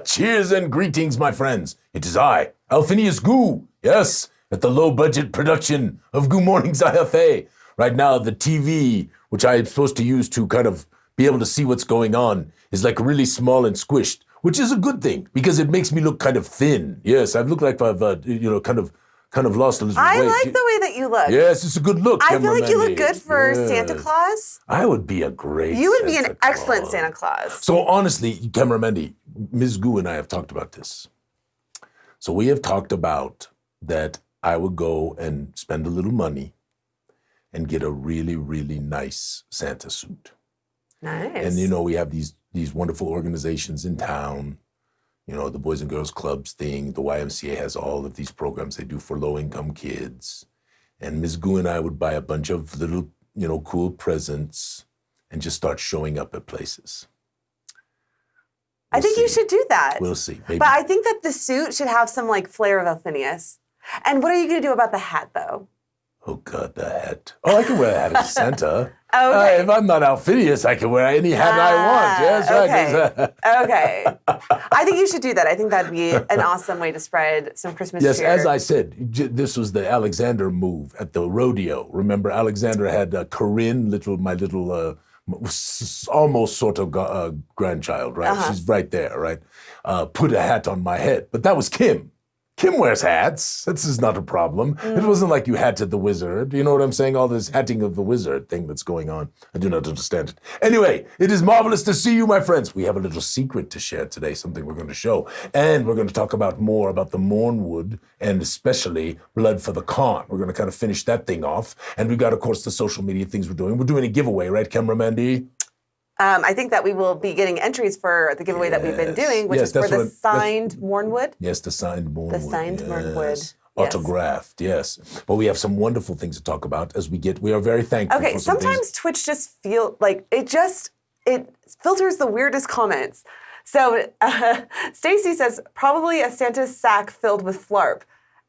Cheers and greetings, my friends. It is I, Alphinius Goo. Yes, at the low-budget production of Goo Morning, Zyathé. Right now, the TV, which I am supposed to use to kind of be able to see what's going on, is like really small and squished, which is a good thing because it makes me look kind of thin. Yes, I've looked like I've, kind of lost a little weight. I like the way that you look. Yes, it's a good look. I feel like you look good for Santa Claus. I would be a great You would be Santa an excellent Claus. Santa Claus. So honestly, Cameramendi, Ms. Goo and I have talked about this. So we have talked about that I would go and spend a little money and get a really, really nice Santa suit. Nice. And we have these wonderful organizations in town. The Boys and Girls Clubs thing, the YMCA has all of these programs they do for low-income kids. And Ms. Goo and I would buy a bunch of little, cool presents and just start showing up at places. I think you should do that. We'll see. Maybe. But I think that the suit should have some flair of Alphinius. And what are you going to do about the hat, though? Oh, God, the hat. Oh, I can wear a hat as Santa. Okay. If I'm not Alphinius, I can wear any hat I want. Yes, okay. right. Okay. I think you should do that. I think that'd be an awesome way to spread some Christmas cheer. Yes, as I said, this was the Alexander move at the rodeo. Remember, Alexander had Corinne, my little, almost sort of grandchild, right? Uh-huh. She's right there, right? Put a hat on my head. But that was Kim. Kim wears hats. This is not a problem. It wasn't like you hatted the wizard. You know what I'm saying? All this hatting of the wizard thing that's going on. I do not understand it. Anyway, it is marvelous to see you, my friends. We have a little secret to share today, something we're going to show. And we're going to talk more about the Mornwood and especially Blood for the Con. We're going to kind of finish that thing off. And we've got, of course, the social media things we're doing. We're doing a giveaway, right, Cameramandy? I think that we will be getting entries for the giveaway that we've been doing, which is for the signed Mornwood. Yes, the signed Mornwood. The signed Mornwood. Yes. Autographed, yes. But we have some wonderful things to talk about as we are very thankful Okay, for some sometimes things. Twitch just feel like it filters the weirdest comments. So Stacy says, probably a Santa sack filled with flarp.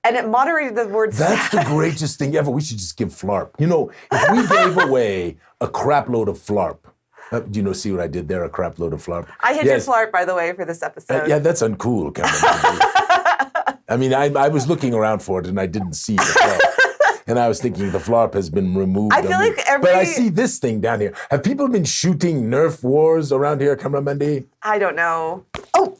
And it moderated the word That's sack. the greatest thing ever. We should just give flarp. If we gave away a crap load of flarp, do you see what I did there? A crap load of flarp. I hid your flarp, by the way, for this episode. Yeah, that's uncool, Cameron. I mean, I was looking around for it and I didn't see the flarp. And I was thinking the flarp has been removed. I feel like But I see this thing down here. Have people been shooting Nerf wars around here, Cameron Mendy? I don't know. Oh!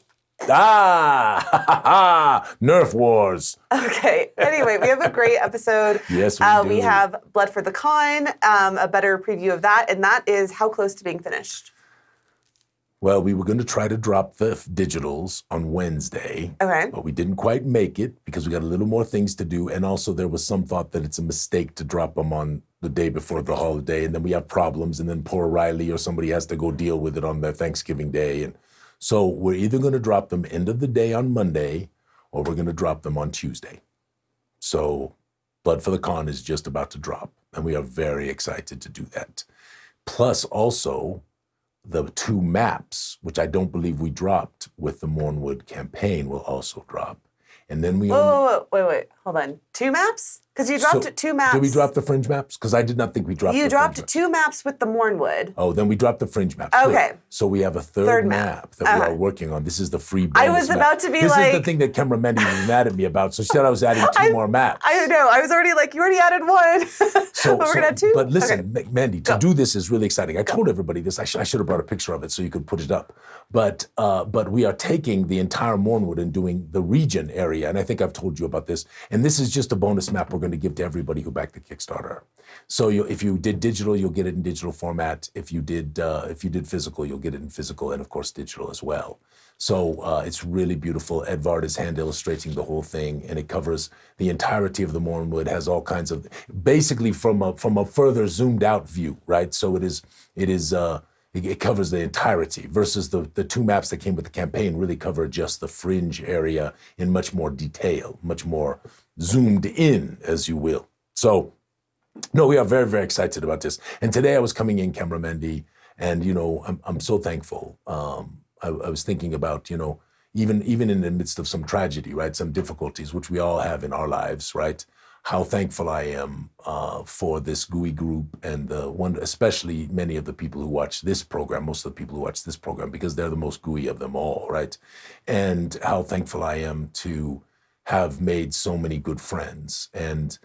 Nerf wars. Okay. Anyway, we have a great episode. Yes, we do. We have Blood for the Con, a better preview of that, and that is how close to being finished. Well, we were going to try to drop the digitals on Wednesday. Okay. But we didn't quite make it because we got a little more things to do. And also there was some thought that it's a mistake to drop them on the day before the holiday. And then we have problems. And then poor Riley or somebody has to go deal with it on their Thanksgiving Day. And so we're either going to drop them end of the day on Monday or we're going to drop them on Tuesday. So Blood for the Con is just about to drop. And we are very excited to do that. Plus also, the 2 maps, which I don't believe we dropped with the Mornwood campaign, will also drop. And then we Wait, hold on. 2 maps? Because you dropped 2 maps. Did we drop the fringe maps? Because I did not think we dropped You the dropped fringe 2 maps with the Mornwood. Oh, then we dropped the fringe maps. Okay. Good. So we have a third map that we are working on. This is the free bonus I was map. about to be this like... This is the thing that Cameron Mendy was mad at me about. So she said I was adding 2 more maps. I don't know. I was already like, you already added 1. But we're going to add 2? But listen, Mandy, to do this is really exciting. I told everybody this. I should have brought a picture of it so you could put it up. But we are taking the entire Mornwood and doing the region area. And I think I've told you about this. And this is just a bonus map we're going to give to everybody who backed the Kickstarter. So if you did digital, you'll get it in digital format. If you did physical, you'll get it in physical and of course digital as well. So it's really beautiful. Edvard is hand illustrating the whole thing, and it covers the entirety of the Mornwood. Has all kinds of basically from a further zoomed out view, right? So it covers the entirety versus the 2 maps that came with the campaign really cover just the fringe area in much more detail, much more zoomed in, as you will. So, no, we are very, very excited about this. And today I was coming in, Cameramendi, and I'm so thankful. I was thinking about even in the midst of some tragedy, right, some difficulties, which we all have in our lives, right. how thankful I am for this Gooey group and especially many of the people who watch this program, most of the people who watch this program, because they're the most Gooey of them all, right? And how thankful I am to have made so many good friends and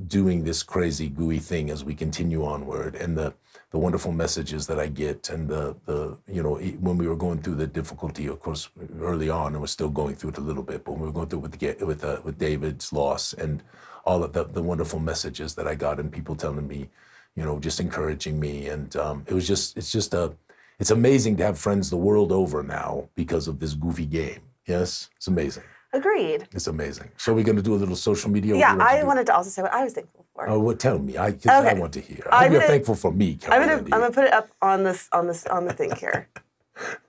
doing this crazy Gooey thing as we continue onward, and the wonderful messages that I get, and the when we were going through the difficulty, of course, early on, and we're still going through it a little bit, but when we were going through it with David's loss, and all of the wonderful messages that I got, and people telling me, just encouraging me, and it's amazing to have friends the world over now because of this goofy game. Yes, it's amazing. Agreed. It's amazing. So we're going to do a little social media. Yeah, I wanted to also say what I was thankful for. Oh, well, tell me. I want to hear. I hope you're thankful for me. I'm gonna put it up on the thing here.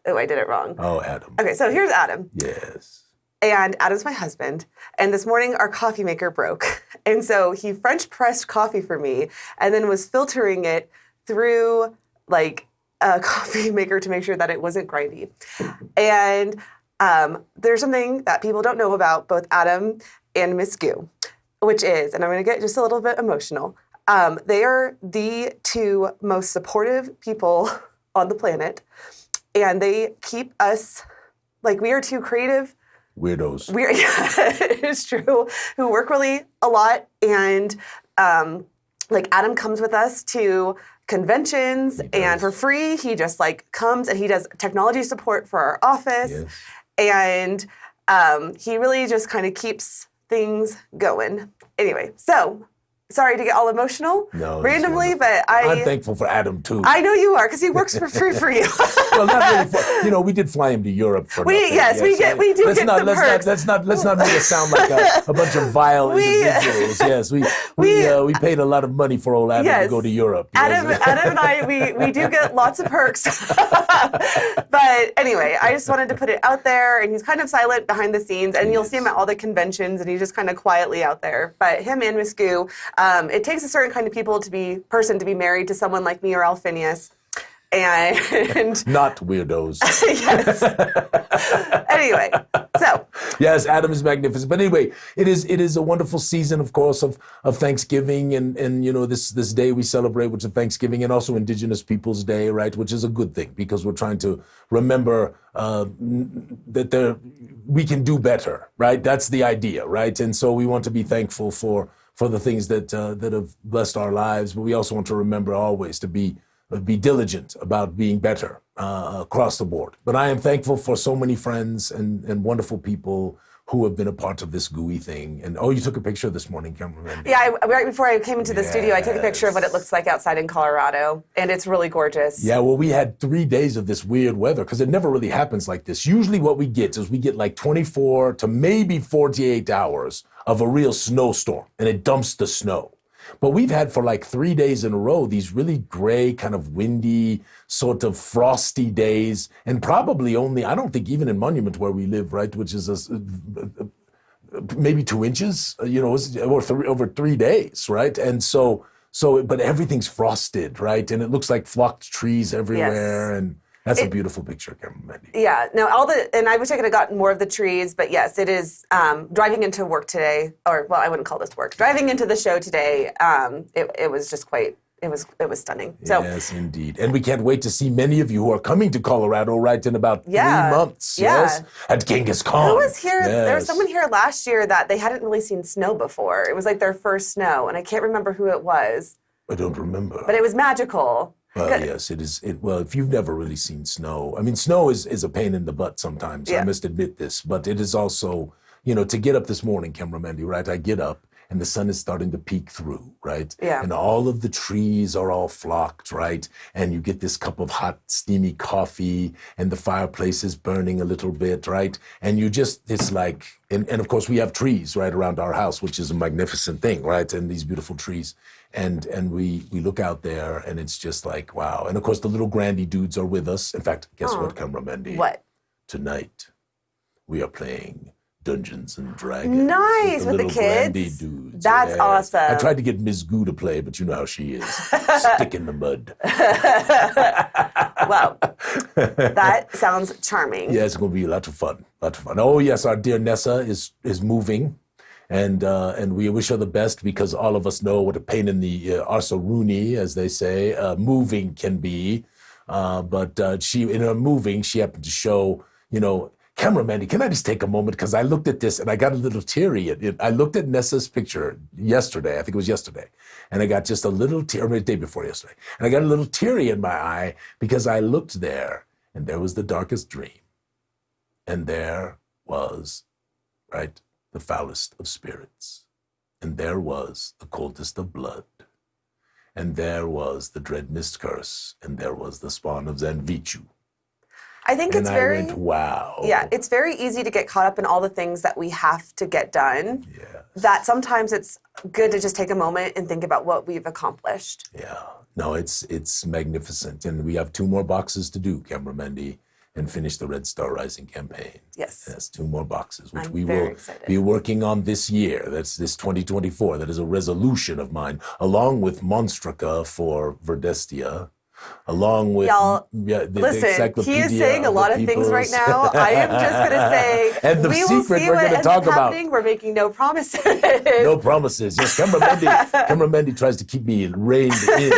Oh, I did it wrong. Oh, Adam. Okay, so here's Adam. Yes. And Adam's my husband. And this morning our coffee maker broke, and so he French pressed coffee for me, and then was filtering it through like a coffee maker to make sure that it wasn't grindy. And there's something that people don't know about both Adam and Miss Goo, which is, and I'm going to get just a little bit emotional, they are the two most supportive people on the planet, and they keep us, like, we are two creative weirdos. It's true, who work really a lot, and like Adam comes with us to conventions, and for free, he just like comes and he does technology support for our office. Yes. And he really just kind of keeps things going. Anyway, so sorry to get all emotional randomly, but I'm thankful for Adam too. I know you are, because he works for free for you. Well, not really. We did fly him to Europe for nothing. We do get some perks. Let's not make it sound like a bunch of vile individuals. Yes, we paid a lot of money for old Adam to go to Europe. Adam and I, we do get lots of perks. But anyway, I just wanted to put it out there, and he's kind of silent behind the scenes, and you'll see him at all the conventions, and he's just kind of quietly out there. But him and Miss Goo, it takes a certain kind of person to be married to someone like me or Alphinius. And not weirdos. Yes. Anyway, so yes, Adam is magnificent. But anyway, it is a wonderful season, of course, of Thanksgiving, and this day we celebrate, which is Thanksgiving, and also Indigenous Peoples Day, right? Which is a good thing, because we're trying to remember that we can do better, right? That's the idea, right? And so we want to be thankful for the things that have blessed our lives, but we also want to remember always to be diligent about being better across the board. But I am thankful for so many friends and wonderful people who have been a part of this Gooey thing. And you took a picture this morning, cameraman. Yeah, right before I came into the studio, I took a picture of what it looks like outside in Colorado, and it's really gorgeous. Yeah, well, we had 3 days of this weird weather, because it never really happens like this. Usually what we get is like 24 to maybe 48 hours of a real snowstorm, and it dumps the snow. But we've had for like 3 days in a row these really gray, kind of windy, sort of frosty days, and probably only, I don't think even in Monument where we live, right, which is maybe 2 inches, over 3 days, right? And so, but everything's frosted, right? And it looks like flocked trees everywhere, and that's a beautiful picture, Mandy. Yeah, no, and I wish I could have gotten more of the trees, but yes, it is, driving into work today, or, well, I wouldn't call this work. Driving into the show today, it was just it was stunning. So, yes, indeed. And we can't wait to see many of you who are coming to Colorado, right, in about 3 months, yes? At Genghis Khan. Who was here? Yes. There was someone here last year that they hadn't really seen snow before. It was like their first snow, and I can't remember who it was. I don't remember. But it was magical. Well, yes, it is. Well, if you've never really seen snow, I mean, snow is a pain in the butt sometimes. Yeah. I must admit this, but it is also, to get up this morning, Mandy, right? I get up and the sun is starting to peek through, right? Yeah. And all of the trees are all flocked, right? And you get this cup of hot, steamy coffee, and the fireplace is burning a little bit, right? And it's like, and of course we have trees right around our house, which is a magnificent thing, right? And these beautiful trees. And we look out there, and it's just like, wow. And of course, the little Grandy dudes are with us. In fact, guess what, Mandy? What? Tonight, we are playing Dungeons and Dragons. Nice, with the kids? Grandy dudes. That's awesome. I tried to get Ms. Goo to play, but you know how she is. Stick in the mud. Wow. That sounds charming. Yeah, it's going to be a lot of fun. Oh, yes, our dear Nessa is moving. and we wish her the best because all of us know what a pain in the arse rooney, as they say, moving can be. But she, in her moving, she happened to show, camera Mandy, can I just take a moment? Because I looked at this and I got a little teary. I looked at Nessa's picture yesterday, I think it was yesterday, and I got just a little tear, or maybe the day before yesterday, and I got a little teary in my eye because I looked there and there was the darkest dream. And there was, right, the foulest of spirits. And there was the coldest of blood. And there was the dread mist curse. And there was the spawn of Zanvichu. I think it's I went, wow. Yeah, it's very easy to get caught up in all the things that we have to get done. Yes. That sometimes it's good to just take a moment and think about what we've accomplished. Yeah. No, it's magnificent. And we have 2 more boxes to do, Camera Mandy, and finish the Red Star Rising campaign. Yes. Yes, 2 more boxes, which we very will excited. be working on this year. That's this 2024. That is a resolution of mine, along with Monstrica for Verdestia, along with Y'all, the listen, Encyclopedia he is saying a lot of things right Peoples. now. I am just going to say, And the we will secret see we're what gonna ends talk up about. happening. We're making no promises. No promises. Yes, Camera Mandy tries to keep me reined in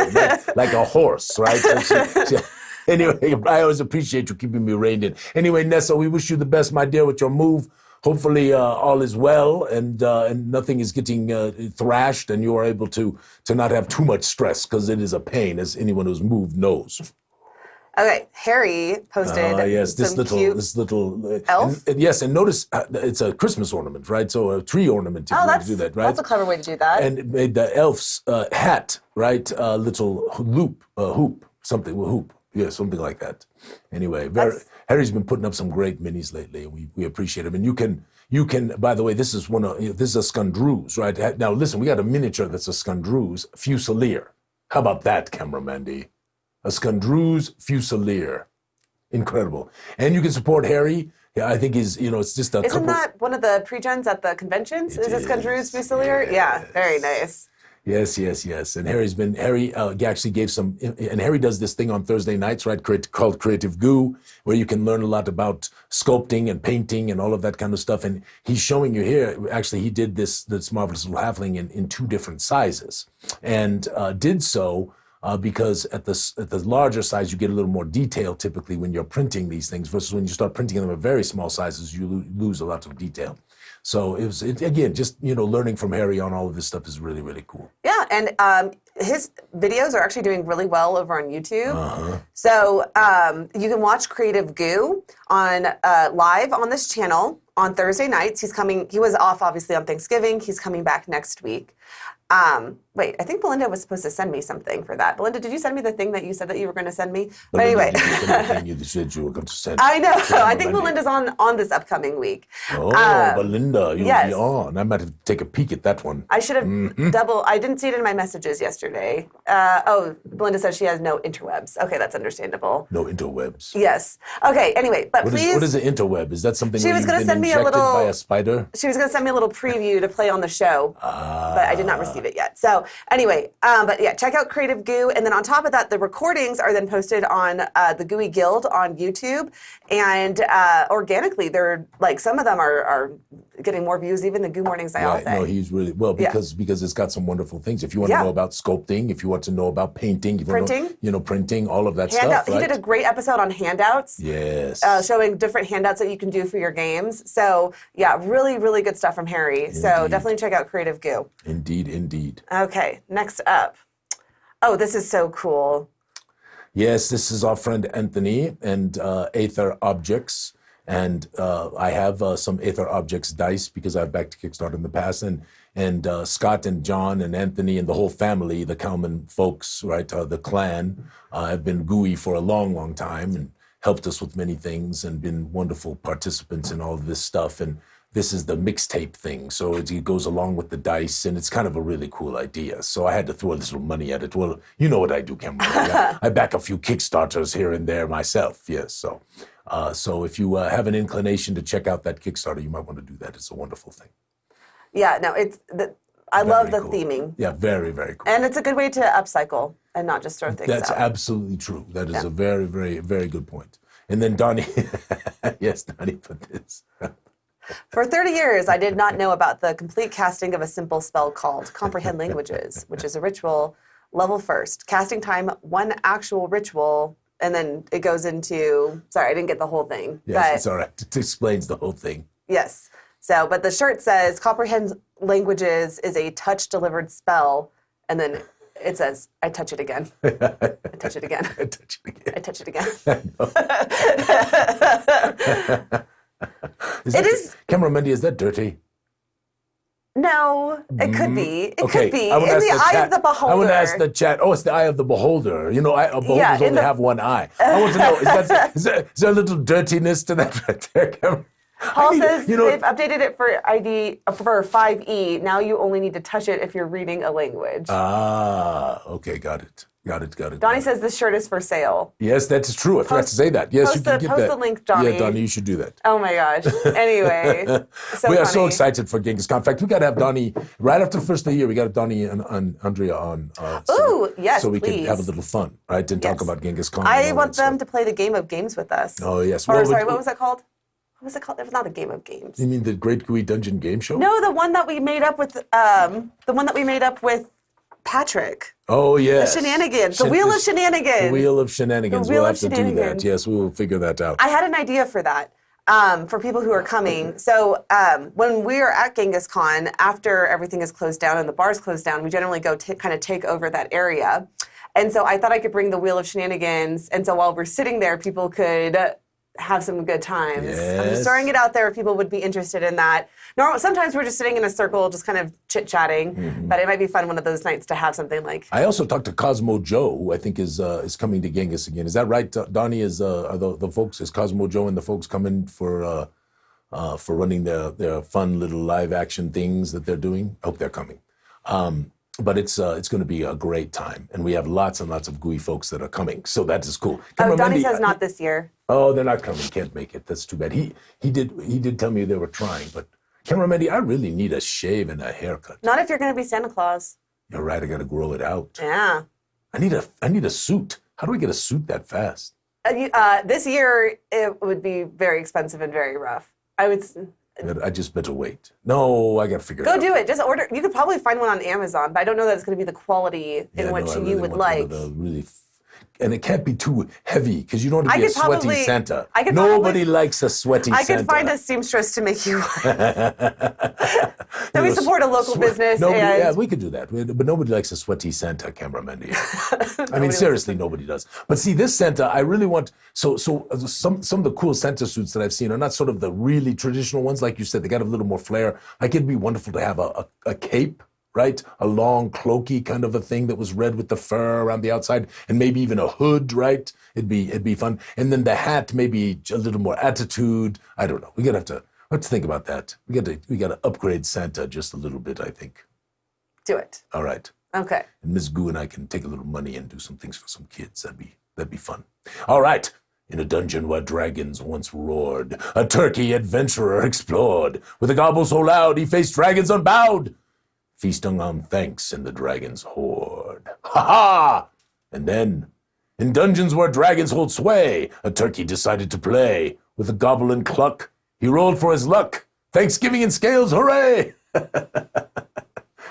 like a horse, right? So anyway, I always appreciate you keeping me reined in. Anyway, Nessa, we wish you the best, my dear, with your move. Hopefully all is well and nothing is getting thrashed and you are able to not have too much stress because it is a pain, as anyone who's moved knows. Okay, Harry posted yes, this some little elf. Yes, and notice it's a Christmas ornament, right? So a tree ornament. If you want to do that, right? That's a clever way to do that. And it made the elf's hat, right? Little hoop, something. Yeah, something like that. Anyway, Harry's been putting up some great minis lately, and we appreciate him. And you can. By the way, this is a Skundruz, right? Now listen, we got a miniature that's a Skundruz Fusilier. How about that, Camera Mandy? A Skundruz Fusilier, incredible. And you can support Harry. Yeah, I think he's. It's just a. Isn't that one of the pre-gens at the conventions? Is it Skundruz Fusilier? Yes. Yeah, very nice. Yes. And Harry actually gave some, and Harry does this thing on Thursday nights, right, called Creative Goo, where you can learn a lot about sculpting and painting and all of that kind of stuff. And he's showing you here, actually, he did this marvelous little halfling in 2 different sizes, and did so because at the larger size, you get a little more detail typically when you're printing these things versus when you start printing them at very small sizes, you lose a lot of detail. So again, just, learning from Harry on all of this stuff is really, really cool. Yeah, and his videos are actually doing really well over on YouTube. Uh-huh. So you can watch Creative Goo on live on this channel on Thursday nights. He was off obviously on Thanksgiving. He's coming back next week. Wait, I think Belinda was supposed to send me something for that. Belinda, did you send me the thing that you said that you were going to send me? But anyway. You said you were going to send. I know. I think Belinda's on this upcoming week. Oh, Belinda, you'll be on. I might have to take a peek at that one. I should have I didn't see it in my messages yesterday. Belinda says she has no interwebs. Okay, that's understandable. No interwebs. Yes. Okay, anyway, but please. What is an interweb? Is that something She was going to send me a little by a spider? She was going to send me a little preview to play on the show, but I did not receive it yet. So anyway, but yeah, check out Creative Goo. And then on top of that, the recordings are then posted on the Gooey Guild on YouTube. And organically, they're like, some of them are getting more views even than Goo Morning Zyathé. No, he's really, because it's got some wonderful things. If you want to know about sculpting, if you want to know about painting, if printing, you want to know, printing, all of that stuff. Right? He did a great episode on handouts. Yes. Showing different handouts that you can do for your games. So yeah, really, really good stuff from Harry. Indeed. So definitely check out Creative Goo. Indeed. Okay, next up. Oh, this is so cool. Yes, this is our friend Anthony and Aether Objects. And I have some Aether Objects dice because I've backed Kickstarter in the past. And Scott and John and Anthony and the whole family, the Kalman folks, right, the clan, have been Gooey for a long, long time and helped us with many things and been wonderful participants in all of this stuff. And this is the mixtape thing. So it goes along with the dice, and it's kind of a really cool idea. So I had to throw a little money at it. Well, you know what I do, Cameron. I back a few Kickstarters here and there myself. Yes. So if you have an inclination to check out that Kickstarter, you might want to do that. It's a wonderful thing. Yeah, no, I love the cool. theming. Yeah, very, very cool. And it's a good way to upcycle and not just throw things That's out. absolutely true. That is a very, very, very good point. And then Donnie, yes, Donnie put this. For 30 years, I did not know about the complete casting of a simple spell called Comprehend Languages, which is a ritual level first. Casting time, 1 actual ritual, and then it goes into, sorry, I didn't get the whole thing. Yes, it's all right. It explains the whole thing. Yes. So, but the shirt says Comprehend Languages is a touch-delivered spell, and then it says, I touch it again. I touch it again. I touch it again. I touch it again. It is. Camera Mendy, is that dirty? No, it could be. It Okay, could be. I would In ask the eye chat. of the beholder. I want to ask the chat. Oh, it's the eye of the beholder. You know, beholders Yeah, in only the- have one eye. I want to know, is there a little dirtiness to that right there, Cameron? Paul says you know, they've updated it for for 5e. Now you only need to touch it if you're reading a language. Okay, got it. Donnie says this shirt is for sale. Yes, that's true. I forgot to say that. Yes, you can get post that. the link, Donnie. Yeah, Donnie, you should do that. Oh my gosh. Anyway, We are so funny. excited for Genghis Khan. In fact, we got to have Donnie, right after the first of the year, we got Donnie and Andrea on. Ooh, yes, so we can please. have a little fun, right? And talk about Genghis Khan. I and all want that them stuff. to play the game of games with us. Oh, yes. Or Well, sorry, what was that called? What was it called? It was not a game of games. You mean the Great Gooey Dungeon Game Show? No, the one that we made up with Patrick. Oh, yes. The shenanigans. The Wheel of Shenanigans. The Wheel of Shenanigans. The Wheel We'll of have to do that. Shenanigans. Yes, we will figure that out. I had an idea for that for people who are coming. So when we are at Genghis Khan, after everything is closed down and the bars closed down, we generally go kind of take over that area. And so I thought I could bring the Wheel of Shenanigans. And so while we're sitting there, people could have some good times. I'm Yes. just throwing it out there if people would be interested in that. Sometimes we're just sitting in a circle, just kind of chit-chatting, but it might be fun one of those nights to have something like. I also talked to Cosmo Joe, who I think is coming to Genghis again. Is that right, Donnie? Are the folks, is Cosmo Joe and the folks coming for running their fun little live action things that they're doing? I hope they're coming. But it's going to be a great time, and we have lots and lots of gooey folks that are coming, so that is cool. Oh, Donnie Mendy, says not this year. Oh, they're not coming. Can't make it. That's too bad. He did tell me they were trying, but Camera Mendy, I really need a shave and a haircut. Not if you're going to be Santa Claus. You're right. I got to grow it out. Yeah. I need a suit. How do I get a suit that fast? This year, it would be very expensive and very rough. I just better wait. No, I got to figure it out. Go do it. Just order. You could probably find one on Amazon, but I don't know that it's going to be the quality in which I you really would want like. one of the really and it can't be too heavy because you don't want to be a sweaty Santa. Nobody likes a sweaty Santa. I could find a seamstress to make you one. Then we support a local business. Yeah, we could do that. But nobody likes a sweaty Santa, Camera Mendy. I mean, seriously, nobody does. But see, this Santa, I really want. So some of the cool Santa suits that I've seen are not sort of the really traditional ones, like you said. They got a little more flair. Like it'd be wonderful to have a cape. Right? A long cloaky kind of a thing that was red with the fur around the outside and maybe even a hood, right? It'd be fun. And then the hat, maybe a little more attitude. I don't know. We're gonna have to think about that. We gotta upgrade Santa just a little bit, I think. Do it. All right. Okay. And Ms. Goo and I can take a little money and do some things for some kids. That'd be fun. All right. In a dungeon where dragons once roared, a turkey adventurer explored. With a gobble so loud, he faced dragons unbowed. Feasting on thanks in the dragon's hoard. Ha-ha! And then, in dungeons where dragons hold sway, a turkey decided to play. With a goblin cluck, he rolled for his luck. Thanksgiving in scales, hooray!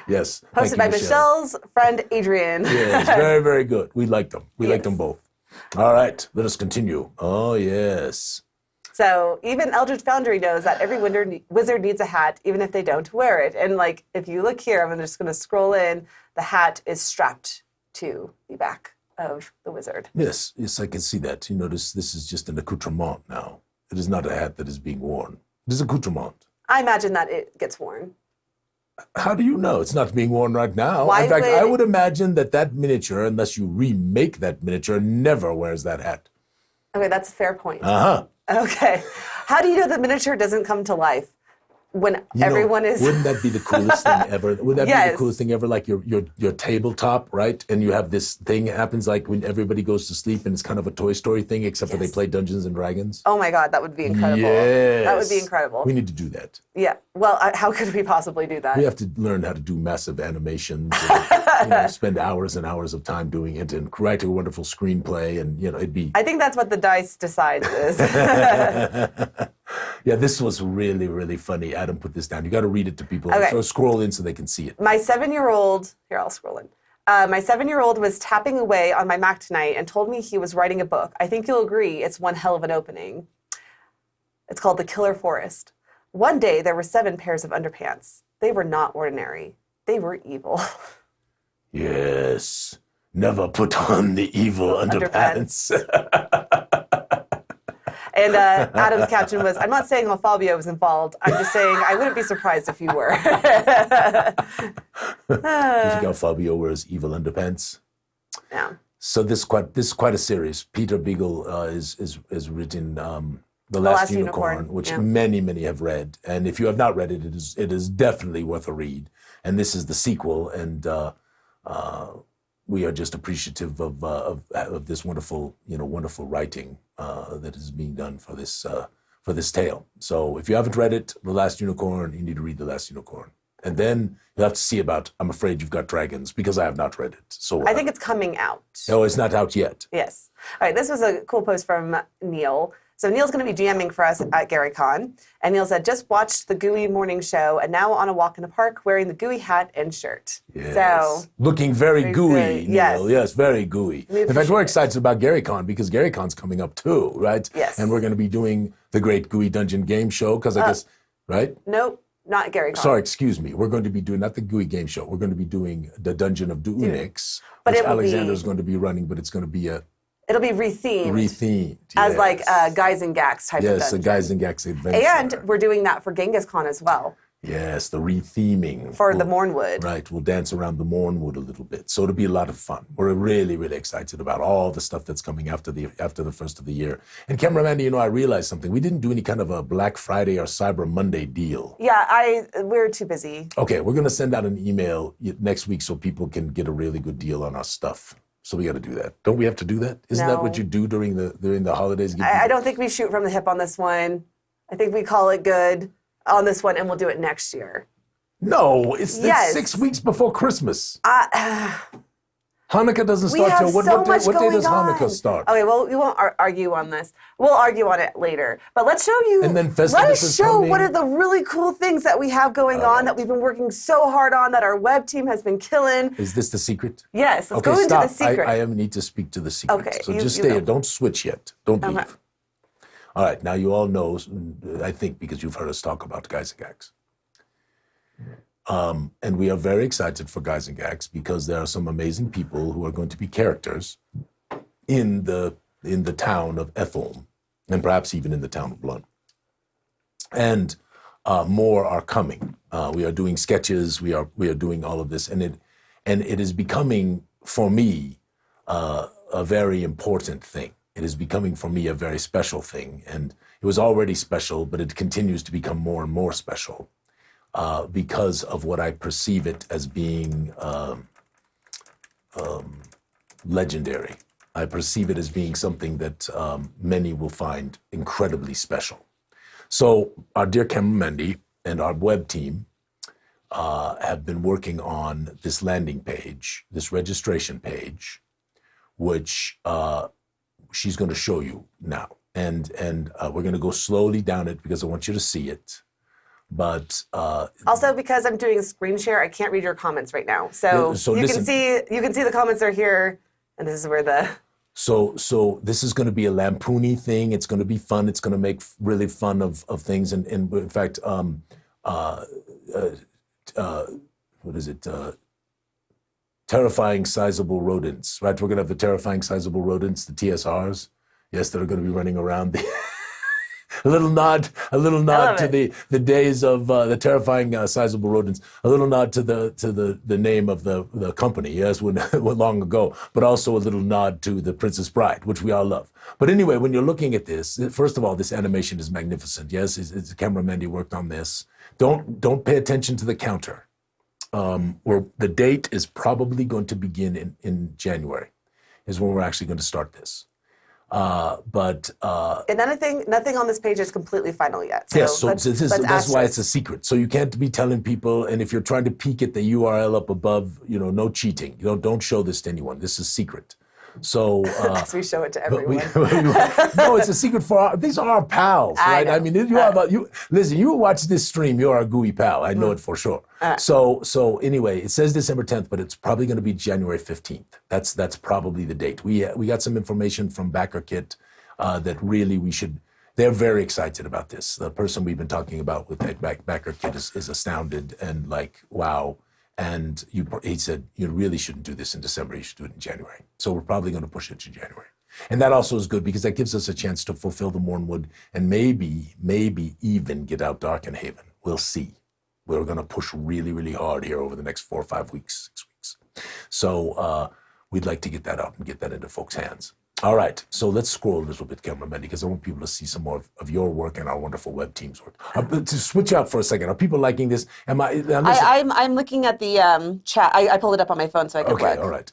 Yes. Posted by Michelle's friend Adrian. Yes, very, very good. We like them. We like them both. All right, let us continue. Oh, yes. So even Eldritch Foundry knows that every wizard needs a hat, even if they don't wear it. And like, if you look here, I'm just going to scroll in. The hat is strapped to the back of the wizard. Yes, I can see that. You notice this is just an accoutrement now. It is not a hat that is being worn. It is accoutrement. I imagine that it gets worn. How do you know? It's not being worn right now. Why In fact, would- I would imagine that miniature, unless you remake that miniature, never wears that hat. Okay, that's a fair point. Uh-huh. Okay. How do you know the miniature doesn't come to life when everyone is... Wouldn't that be the coolest thing ever? Would that be Yes. the coolest thing ever? Like your tabletop, right? And you have this thing happens like when everybody goes to sleep and it's kind of a Toy Story thing, except for they play Dungeons and Dragons. Oh my God, that would be incredible. Yes. That would be incredible. We need to do that. Yeah. Well, how could we possibly do that? We have to learn how to do massive animations, and, spend hours and hours of time doing it, and write a wonderful screenplay, and it'd be. I think that's what the dice decides is. Yeah, this was really, really funny. Adam put this down. You got to read it to people. Okay. So scroll in so they can see it. My 7-year-old, here, I'll scroll in. My 7-year-old was tapping away on my Mac tonight and told me he was writing a book. I think you'll agree it's one hell of an opening. It's called The Killer Forest. One day, there were 7 pairs of underpants. They were not ordinary. They were evil. Yes. Never put on the evil underpants. And Adam's caption was, I'm not saying homophobia was involved. I'm just saying I wouldn't be surprised if you were. You think how Fabio wears evil underpants? Yeah. So this is quite a series. Peter Beagle is written The Last Unicorn, which many have read. And if you have not read it, it is definitely worth a read. And this is the sequel, and we are just appreciative of this wonderful writing that is being done for this tale. So if you haven't read it, The Last Unicorn, you need to read The Last Unicorn. And then you'll have to see about I'm Afraid You've Got Dragons, because I have not read it. So I think it's coming out. No, it's not out yet. Yes. All right, this was a cool post from Neil. So Neil's going to be GMing for us at GaryCon. And Neil said, just watched the Gooey Morning show and now on a walk in the park wearing the Gooey hat and shirt. Yes. So looking very gooey, Neil. Yes, very gooey. In fact, we're excited about GaryCon because GaryCon's coming up too, right? Yes. And we're going to be doing the Great Gooey Dungeon Game Show because I guess, right? Nope, not GaryCon. Sorry, excuse me. We're going to be doing, not the Gooey Game Show, we're going to be doing the Dungeon of Doonix, But which Alexander's going to be running, but it's going to be it'll be rethemed. yes. As like a Gyzaengaxx type of dungeon. Yes, a Gyzaengaxx adventure. And we're doing that for GenghisCon as well. Yes, the retheming. For the Mornwood. Right, we'll dance around the Mornwood a little bit. So it'll be a lot of fun. We're really, really excited about all the stuff that's coming after the first of the year. And cameraman, I realized something. We didn't do any kind of a Black Friday or Cyber Monday deal. Yeah, we're too busy. Okay, we're going to send out an email next week so people can get a really good deal on our stuff. So we got to do that. Don't we have to do that? Isn't that what you do during the holidays? I don't think we shoot from the hip on this one. I think we call it good on this one, and we'll do it next year. No, it's 6 weeks before Christmas. Hanukkah doesn't start till what day does Hanukkah start? Okay, well, we won't argue on this. We'll argue on it later. But let's show you. And then let us show what are the really cool things that we have going on that we've been working so hard on, that our web team has been killing. Is this the secret? Yes, let's go into the secret. I need to speak to the secret. Okay, so just stay here. Don't switch yet. Don't leave. All right, now you all know, I think because you've heard us talk about Gyzaengaxx. And we are very excited for Gyzaengaxx because there are some amazing people who are going to be characters in the town of Ethelm, and perhaps even in the town of Blunt. And more are coming. We are doing sketches. We are doing all of this, and it is becoming for me a very important thing. It is becoming for me a very special thing, and it was already special, but it continues to become more and more special. Because of what I perceive it as being legendary. I perceive it as being something that many will find incredibly special. So our dear camera Mandy and our web team have been working on this landing page, this registration page, which she's going to show you now. And we're going to go slowly down it because I want you to see it. But also because I'm doing a screen share, I can't read your comments right now. So you can see the comments are here, and this is where the. So this is going to be a lampoony thing. It's going to be fun. It's going to make really fun of things. And in fact, what is it? Terrifying sizable rodents, right? We're going to have the terrifying sizable rodents, the TSRs. Yes, that are going to be running around the. A little nod to the days of the terrifying sizable rodents. A little nod to the name of the company, yes, when long ago. But also a little nod to the Princess Bride, which we all love. But anyway, when you're looking at this, first of all, this animation is magnificent. Yes, it's camera Mandy worked on this. Don't pay attention to the counter. Or the date is probably going to begin in January, is when we're actually going to start this. And nothing on this page is completely final yet. So yes, so that's why it's a asterisk. secret. So you can't be telling people, and if you're trying to peek at the URL up above, no cheating. Don't show this to anyone. This is secret. So As we show it to everyone. no, it's a secret for these are our pals, right? I mean, listen. You watch this stream, you're our gooey pal. I know it for sure. So anyway, it says December 10th, but it's probably going to be January 15th. That's probably the date. We got some information from BackerKit that really we should. They're very excited about this. The person we've been talking about with BackerKit is astounded and like, wow. And he said, you really shouldn't do this in December. You should do it in January. So we're probably going to push it to January. And that also is good because that gives us a chance to fulfill the Mornwood and maybe even get out Darkenhaven. We'll see. We're going to push really, really hard here over the next 4 or 5 weeks, 6 weeks. So we'd like to get that out and get that into folks' hands. All right, so let's scroll a little bit, cameraman, because I want people to see some more of your work and our wonderful web team's work. To switch out for a second, are people liking this? I'm looking at the chat. I pulled it up on my phone so I could look. All right.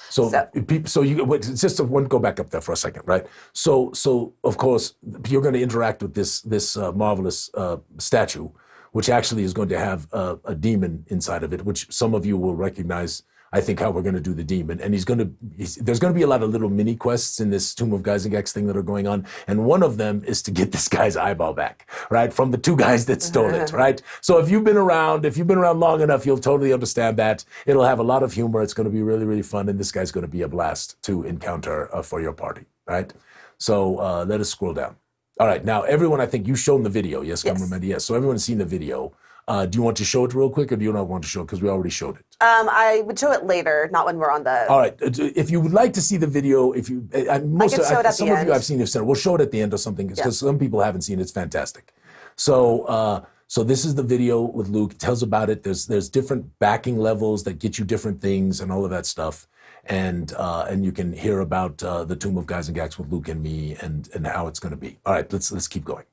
So you just go back up there for a second, right? So of course you're going to interact with this marvelous statue, which actually is going to have a demon inside of it, which some of you will recognize. I think how we're going to do the demon, and there's going to be a lot of little mini quests in this Tomb of Gyzaengaxx thing that are going on, and one of them is to get this guy's eyeball back, right, from the 2 guys that stole it, right? So if you've been around long enough, you'll totally understand that. It'll have a lot of humor. It's going to be really, really fun, and this guy's going to be a blast to encounter for your party, right? So let us scroll down. All right, now everyone, I think you've shown the video, yes, cameraman? Yes. So everyone's seen the video. Do you want to show it real quick, or do you not want to show it? Because we already showed it. I would show it later, not when we're on the... All right. If you would like to see the video, some of you I've seen have said, we'll show it at the end or something, because some people haven't seen it. It's fantastic. So this is the video with Luke. It tells about it. There's different backing levels that get you different things and all of that stuff. And you can hear about the Tomb of Gyzaengaxx with Luke and me and how it's going to be. All right, let's keep going.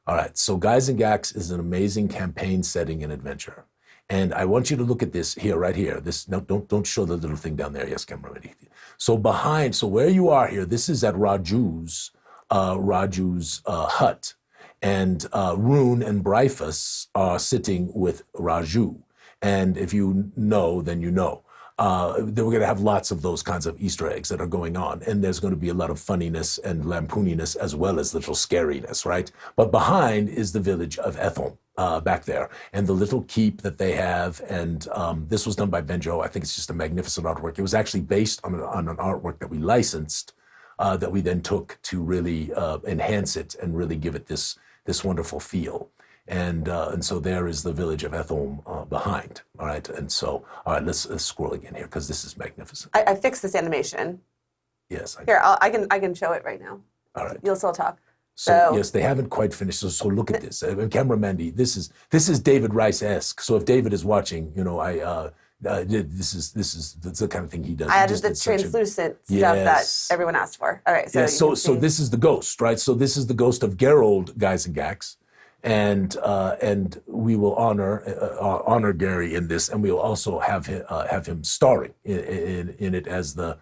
All right, so Gyzaengaxx is an amazing campaign setting and adventure. And I want you to look at this here, right here. Don't show the little thing down there. Yes, camera ready. So where you are here, this is at Raju's hut. And Rune and Bryphus are sitting with Raju. And if you know, then you know. Then we're going to have lots of those kinds of Easter eggs that are going on. And there's going to be a lot of funniness and lampooniness as well as little scariness, right? But behind is the village of Ethel back there and the little keep that they have. And this was done by Benjo. I think it's just a magnificent artwork. It was actually based on an artwork that we licensed that we then took to really enhance it and really give it this wonderful feel. And so there is the village of Ethel behind. All right. And so, all right, let's scroll again here because this is magnificent. I fixed this animation. Yes. I can show it right now. All right. You'll still talk. So yes, they haven't quite finished. So look at this. Camera Mandy, this is David Rice-esque. So if David is watching, this is the kind of thing he does. I added the translucent stuff that everyone asked for. All right. So this is the ghost, right? So this is the ghost of Geralt Gyzaengaxx. And we will honor Gary in this, and we will also have him starring in it as the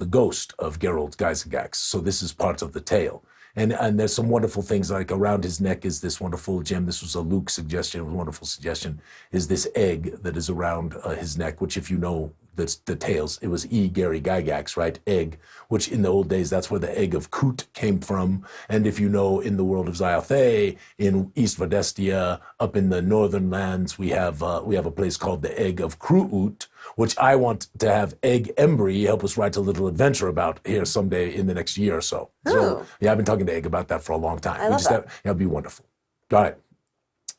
ghost of Geralt Gyzaengaxx. So this is part of the tale, and there's some wonderful things like around his neck is this wonderful gem. This was a Luke suggestion, a wonderful suggestion. Is this egg that is around his neck, which if you know the tales, it was Gary Gygax, right? Egg, which in the old days, that's where the egg of Coot came from. And if you know, in the world of Zyathé, in East Verdestia, up in the northern lands, we have a place called the Egg of Cruut, which I want to have Egg Embry help us write a little adventure about here someday in the next year or so. So yeah, I've been talking to Egg about that for a long time. I love that. That'd be wonderful. All right.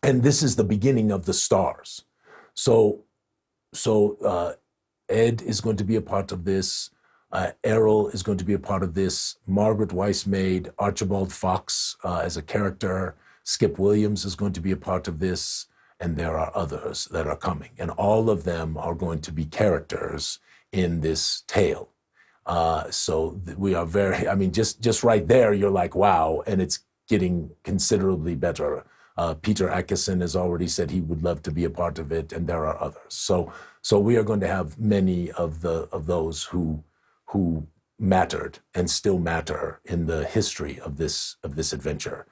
And this is the beginning of the stars. So Ed is going to be a part of this. Errol is going to be a part of this. Margaret Weissmaid, Archibald Fox as a character. Skip Williams is going to be a part of this. And there are others that are coming. And all of them are going to be characters in this tale. We are just right there, you're like, wow. And it's getting considerably better. Peter Atkinson has already said he would love to be a part of it, and there are others. So we are going to have many of those who mattered and still matter in the history of this adventure.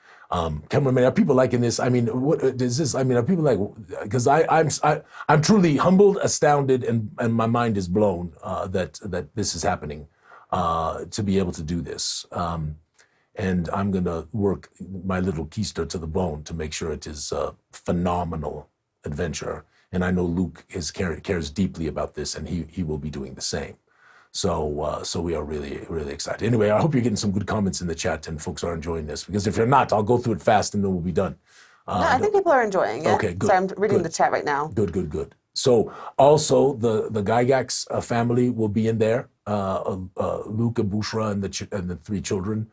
Cameraman, are people liking this? I mean, what is this? I mean, are people like? Because I'm truly humbled, astounded, and my mind is blown that this is happening, to be able to do this. And I'm gonna work my little keister to the bone to make sure it is a phenomenal adventure. And I know Luke cares deeply about this, and he will be doing the same. So we are really, really excited. Anyway, I hope you're getting some good comments in the chat and folks are enjoying this, because if you're not, I'll go through it fast and then we'll be done. No, I think people are enjoying it. Okay, good. So I'm reading the chat right now. Good. So also the Gyzaengaxx family will be in there. Luke and Bushra and the 3 children.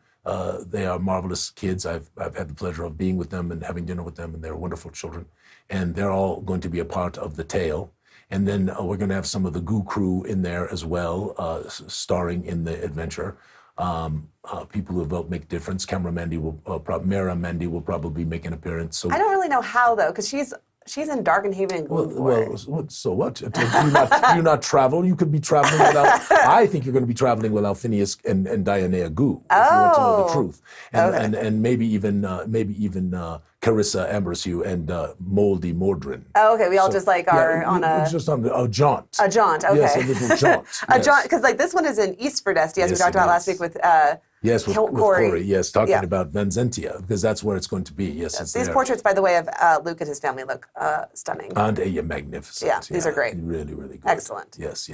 They are marvelous kids. I've had the pleasure of being with them and having dinner with them, and they're wonderful children. And they're all going to be a part of the tale. And then we're going to have some of the Goo crew in there as well, starring in the adventure. People who have helped make a difference. Mara Mandy will probably make an appearance. So I don't really know how, though, because she's in Darkenhaven and Gloomlord. Well, so what? Do you not travel? You could be traveling without. I think you're going to be traveling with Alphinius and Gyzaengaxx Goo, if you want to know the truth, and maybe even Carissa Ambrosio and Moldy Mordrin. Oh, okay. We all just are on a just on a jaunt. A jaunt. Okay. Yes, a little jaunt. Jaunt, because this one is in East Fordesti, as we talked about last week with. Yes, with Corey. Yes, talking about Vanzentia, because that's where it's going to be. Yes, it's these there. portraits, by the way, of Luke and his family look stunning. And magnificent. Yeah, these are great. Really, really good. Excellent. Yes.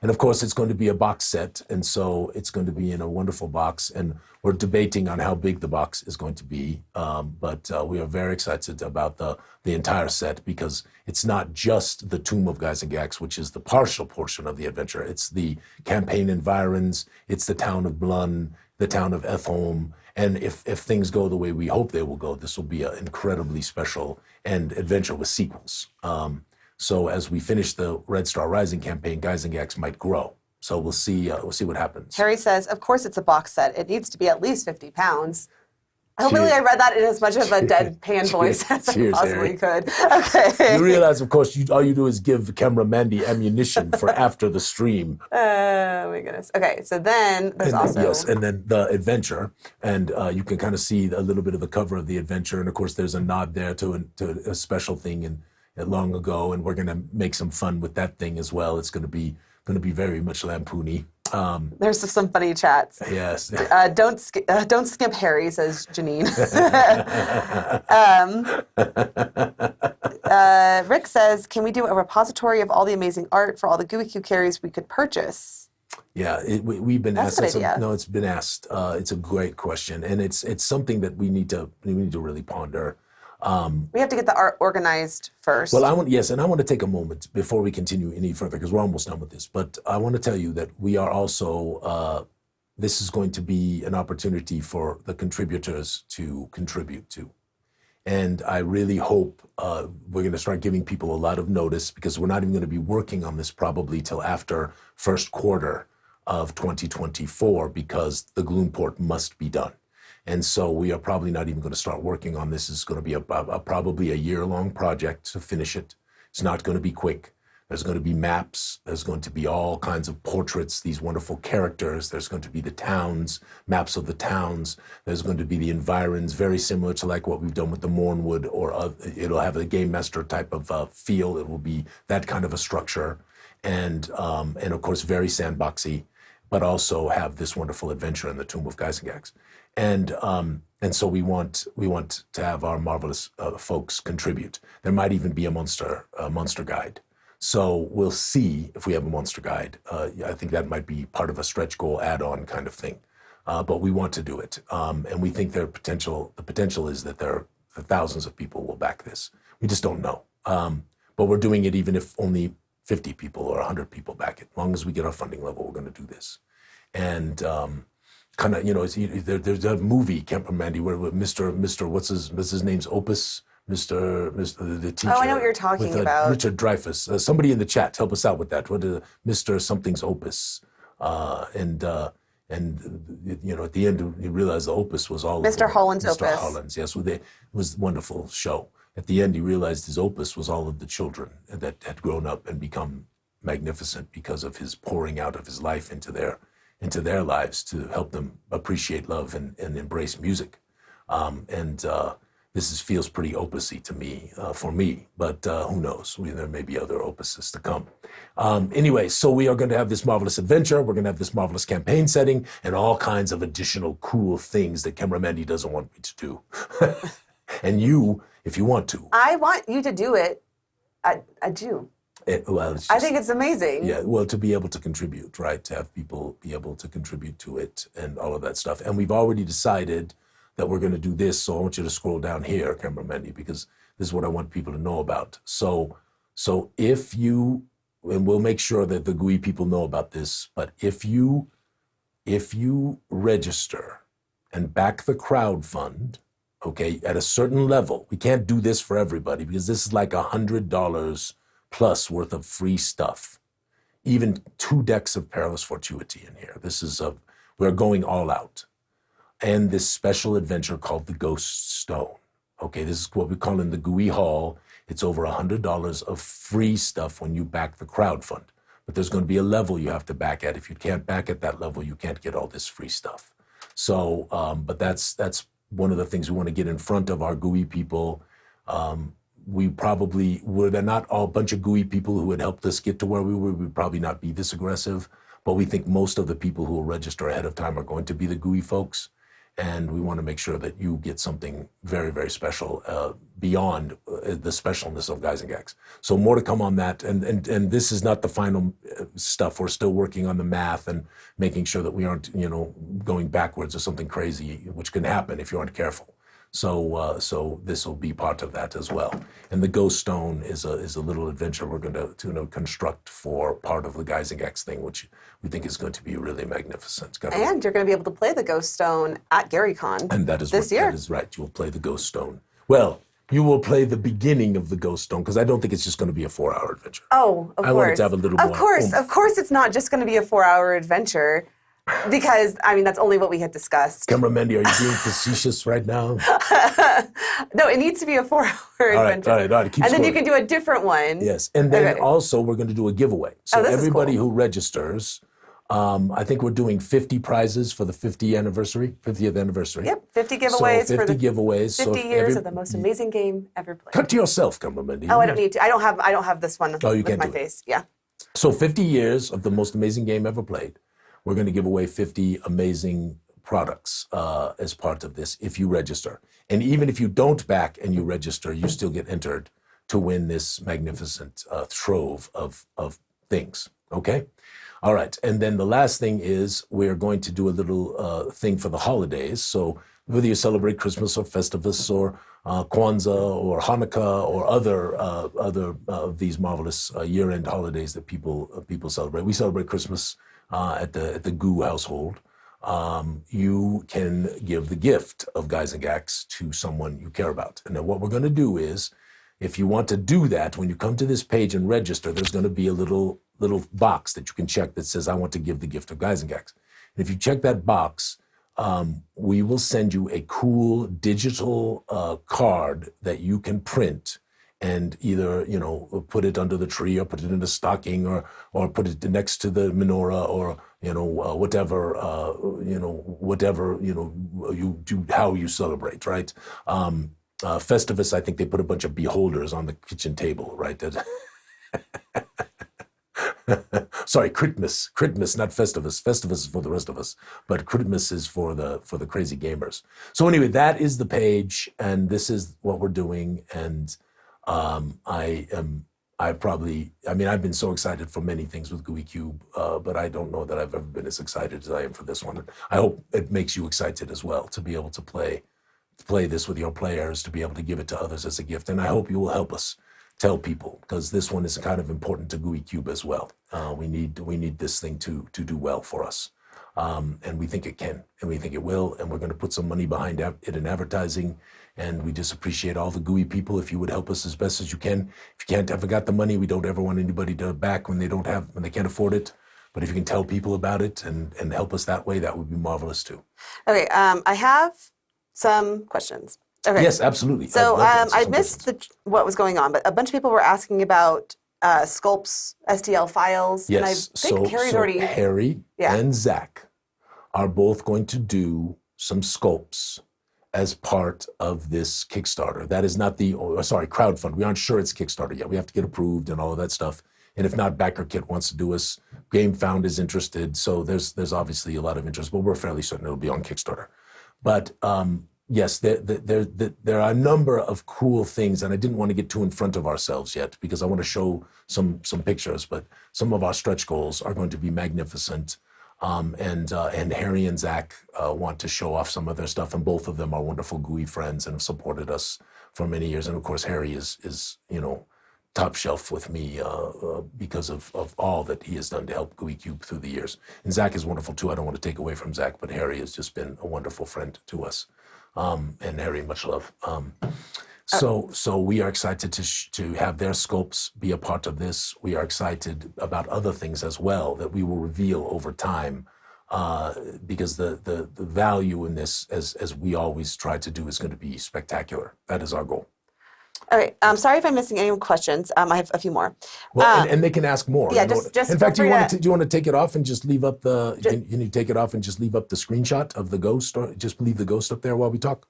And of course, it's going to be a box set, and so it's going to be in a wonderful box, and we're debating on how big the box is going to be, but we are very excited about the entire set, because it's not just the Tomb of Gyzaengaxx, which is the partial portion of the adventure. It's the campaign environs, it's the town of Blun, the town of Ethholm, and if things go the way we hope they will go, this will be an incredibly special and adventure with sequels. So as we finish the Red Star Rising campaign, Gyzaengaxx might grow. So we'll see what happens. Harry says, of course it's a box set. It needs to be at least 50 pounds. Hopefully I read that in as much of a deadpan voice as I possibly could. Okay. You realize, of course, all you do is give camera Mandy ammunition for after the stream. Oh my goodness. Okay, so then there's also... Yes, and then the adventure. And you can kind of see a little bit of the cover of the adventure. And of course, there's a nod there to a special thing long ago. And we're going to make some fun with that thing as well. It's going to be very much lampoony. There's some funny chats. Yes. Don't skimp Harry, says Janine. Rick says, can we do a repository of all the amazing art for all the Gooey Cube carries we could purchase? Yeah, we've been asked. That's a good idea. No, it's been asked. It's a great question, and it's something that we need to really ponder. We have to get the art organized first. Well, I want to take a moment before we continue any further, because we're almost done with this. But I want to tell you that we are also, this is going to be an opportunity for the contributors to contribute to. And I really hope we're going to start giving people a lot of notice, because we're not even going to be working on this probably till after first quarter of 2024, because the Gloomport must be done. And so we are probably not even going to start working on this. It's going to be probably a year-long project to finish it. It's not going to be quick. There's going to be maps. There's going to be all kinds of portraits, these wonderful characters. There's going to be the towns, maps of the towns. There's going to be the environs, very similar to like what we've done with the Mornwood, or it'll have a Game Master type of feel. It will be that kind of a structure. And of course, very sandboxy, but also have this wonderful adventure in the Tomb of Gyzaengaxx. And so we want to have our marvelous folks contribute. There might even be a monster guide. So we'll see if we have a monster guide. I think that might be part of a stretch goal add-on kind of thing. But we want to do it, and we think the potential is that thousands of people will back this. We just don't know. But we're doing it even if only 50 people or 100 people back it. As long as we get our funding level, we're going to do this. And kind of, there's a movie, Camper Mandy, where Mr. what's his name's Opus, Mr. the teacher. Oh, I know what you're talking about. Richard Dreyfuss. Somebody in the chat, help us out with that. What is Mr. Something's Opus? And at the end, you realize the Opus was all Mr. Holland's Opus. Mr. Holland's, yes. It was a wonderful show. At the end, he realized his Opus was all of the children that had grown up and become magnificent because of his pouring out of his life into their into their lives to help them appreciate love and embrace music. This feels pretty opusy to me, for me, but who knows? There may be other opuses to come. Anyway, so we are going to have this marvelous adventure. We're going to have this marvelous campaign setting and all kinds of additional cool things that Camera Mandy doesn't want me to do. And you, if you want to. I want you to do it. I do. Well, it's just, I think it's amazing. Yeah, well, to be able to contribute, right? To have people be able to contribute to it and all of that stuff. And we've already decided that we're going to do this. So I want you to scroll down here, Camera Mandy, because this is what I want people to know about. So if you, and we'll make sure that the Gooey people know about this, but if you register and back the crowd fund, okay, at a certain level, we can't do this for everybody because this is like $100 plus worth of free stuff. Even 2 decks of Perilous Fortuity in here. This is we're going all out. And this special adventure called the Ghost Stone. Okay, this is what we call in the Gooey Hall. It's over $100 of free stuff when you back the crowd fund. But there's going to be a level you have to back at. If you can't back at that level, you can't get all this free stuff. So, but that's one of the things we want to get in front of our Gooey people. They're not all a bunch of Gooey people who had helped us get to where we were. We'd probably not be this aggressive. But we think most of the people who will register ahead of time are going to be the Gooey folks. And we want to make sure that you get something very, very special beyond the specialness of Gyzaengaxx. So more to come on that. And this is not the final stuff. We're still working on the math and making sure that we aren't, going backwards or something crazy, which can happen if you aren't careful. So this will be part of that as well. And the Ghost Stone is a little adventure we're going to construct for part of the Gyzaengaxx thing, which we think is going to be really magnificent. And you're going to be able to play the Ghost Stone at GaryCon. And that is this year. That is right. You will play the Ghost Stone. Well, you will play the beginning of the Ghost Stone because I don't think it's just going to be a 4-hour adventure. Oh, of course. I want it to have a little more. Of course, it's not just going to be a 4-hour adventure. Because, that's only what we had discussed. Camera Mandy, are you being facetious right now? No, it needs to be a 4-hour adventure. All right. Keep and then scoring. you can do a different one. Yes. And then also we're going to do a giveaway. So everybody who registers, I think we're doing 50 prizes for the 50th anniversary. Yep, 50 giveaways so 50 giveaways. 50 years of the most amazing game ever played. Cut to yourself, Camera Mandy. Oh, I don't need to. I don't have this one with my face. Yeah. So 50 years of the most amazing game ever played. We're going to give away 50 amazing products as part of this if you register. And even if you don't back and you register, you still get entered to win this magnificent trove of things, okay? All right, and then the last thing is we're going to do a little thing for the holidays. So whether you celebrate Christmas or Festivus or Kwanzaa or Hanukkah or other of these marvelous year-end holidays that people celebrate. We celebrate Christmas at the Goo household. You can give the gift of Gyzaengaxx to someone you care about. And then what we're going to do is, if you want to do that, when you come to this page and register, there's going to be a little box that you can check that says, I want to give the gift of Gyzaengaxx. And if you check that box, we will send you a cool digital card that you can print and either, put it under the tree or put it in a stocking or put it next to the menorah or, whatever you do, how you celebrate, right? Festivus, I think they put a bunch of beholders on the kitchen table, right? Sorry, Critmas, not Festivus. Festivus is for the rest of us, but Critmas is for the crazy gamers. So anyway, that is the page, and this is what we're doing. And I've been so excited for many things with Gooey Cube, but I don't know that I've ever been as excited as I am for this one. I hope it makes you excited as well to be able to play this with your players, to be able to give it to others as a gift. And I hope you will help us tell people, because this one is kind of important to Gooey Cube as well. We need this thing to do well for us. And we think it can, and we think it will, and we're going to put some money behind it in advertising. And we just appreciate all the Gooey people if you would help us as best as you can. If you can't ever got the money, we don't ever want anybody to back when they can't afford it. But if you can tell people about it and help us that way, that would be marvelous too. Okay, I have some questions. Okay. Yes, absolutely. So I missed what was going on, but a bunch of people were asking about Sculpt's STL files. Yes, and I think Harry's already... Harry and Zach are both going to do some sculpts as part of this Kickstarter. That is not crowdfund. We aren't sure it's Kickstarter yet. We have to get approved and all of that stuff. And if not, BackerKit wants to do us. GameFound is interested. So there's obviously a lot of interest, but we're fairly certain it'll be on Kickstarter. But yes, there are a number of cool things, and I didn't want to get too in front of ourselves yet because I want to show some pictures, but some of our stretch goals are going to be magnificent. And Harry and Zach want to show off some of their stuff, and both of them are wonderful Gooey friends and have supported us for many years. And of course, Harry is top shelf with me because of all that he has done to help Gooey Cube through the years. And Zach is wonderful too. I don't want to take away from Zach, but Harry has just been a wonderful friend to us. And Harry, much love. So we are excited to have their sculpts be a part of this. We are excited about other things as well that we will reveal over time, because the value in this, as we always try to do, is going to be spectacular. That is our goal. All right. Sorry if I'm missing any questions. I have a few more. Well, and they can ask more. Yeah, just in fact, do you want to take it off and just leave up the? Can you take it off and just leave up the screenshot of the ghost, or just leave the ghost up there while we talk?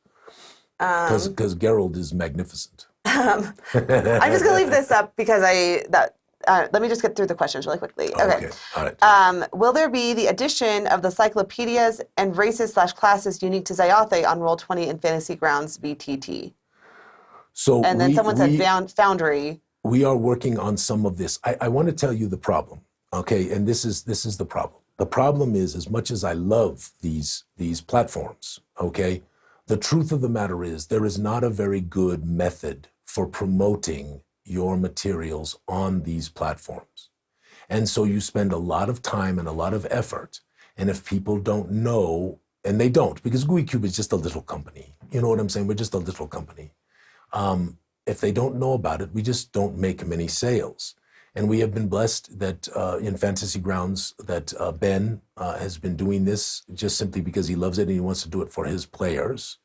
Because Gerald is magnificent. I'm just gonna leave this up because let me just get through the questions really quickly. Okay. All right. Will there be the addition of the cyclopedias and races/classes unique to Zyathé on Roll20 and Fantasy Grounds VTT? So and then someone said Foundry. We are working on some of this. I want to tell you the problem, okay? And this is the problem. The problem is, as much as I love these platforms, okay, the truth of the matter is there is not a very good method for promoting your materials on these platforms. And so you spend a lot of time and a lot of effort. And if people don't know, and they don't, because Gooey Cube is just a little company. You know what I'm saying? We're just a little company. If they don't know about it, we just don't make many sales. And we have been blessed that in Fantasy Grounds that Ben has been doing this just simply because he loves it and he wants to do it for his players.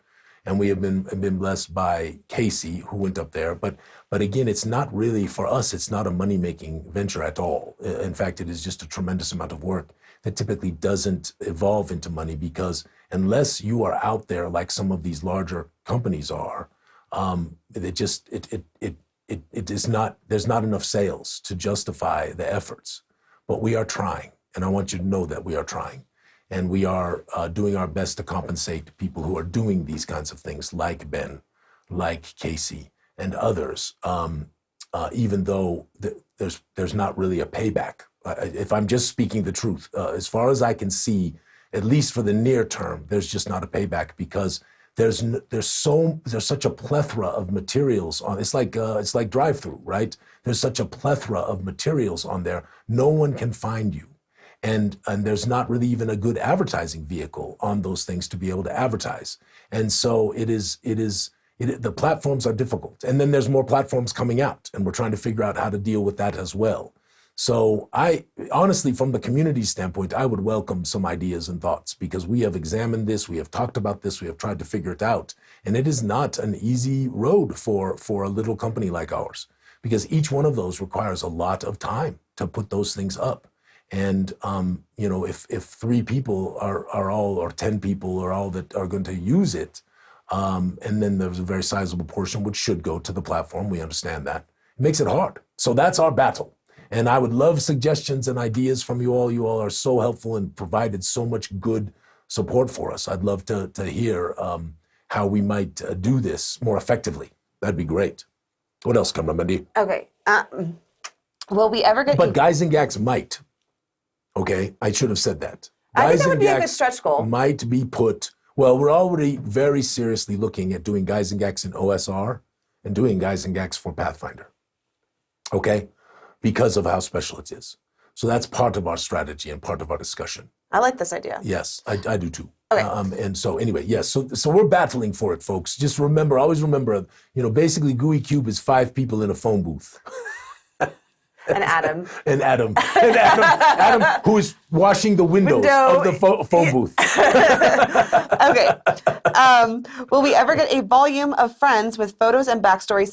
And we have been blessed by Casey, who went up there. But again, it's not really, for us, it's not a money-making venture at all. In fact, it is just a tremendous amount of work that typically doesn't evolve into money, because unless you are out there like some of these larger companies are, it is not, there's not enough sales to justify the efforts. But we are trying, and I want you to know that we are trying. And we are doing our best to compensate people who are doing these kinds of things, like Ben, like Casey, and others, even though there's not really a payback. If I'm just speaking the truth, as far as I can see, at least for the near term, there's just not a payback, because there's such a plethora of materials on. It's like drive-through, right? There's such a plethora of materials on there. No one can find you. And there's not really even a good advertising vehicle on those things to be able to advertise. And so the platforms are difficult. And then there's more platforms coming out, and we're trying to figure out how to deal with that as well. So I honestly, from the community standpoint, I would welcome some ideas and thoughts, because we have examined this, we have talked about this, we have tried to figure it out. And it is not an easy road for a little company like ours, because each one of those requires a lot of time to put those things up. And, if 3 people are all, or 10 people are all that are going to use it, and then there's a very sizable portion which should go to the platform, we understand that. It makes it hard. So that's our battle. And I would love suggestions and ideas from you all. You all are so helpful and provided so much good support for us. I'd love to hear how we might do this more effectively. That'd be great. What else, Kamramandi? Okay. Will we ever get... But Gyzaengaxx might. Okay, I should have said that. I think that would be a good stretch goal. Might be put... Well, we're already very seriously looking at doing Gyzaengaxx in OSR and doing Gyzaengaxx for Pathfinder. Okay? Because of how special it is. So that's part of our strategy and part of our discussion. I like this idea. Yes, I do too. Okay. And so anyway, yes, so we're battling for it, folks. Just remember, always remember, basically Gooey Cube is 5 people in a phone booth. And Adam. And Adam, who is washing the windows of the phone booth. Okay. Will we ever get a volume of Friends with photos and backstory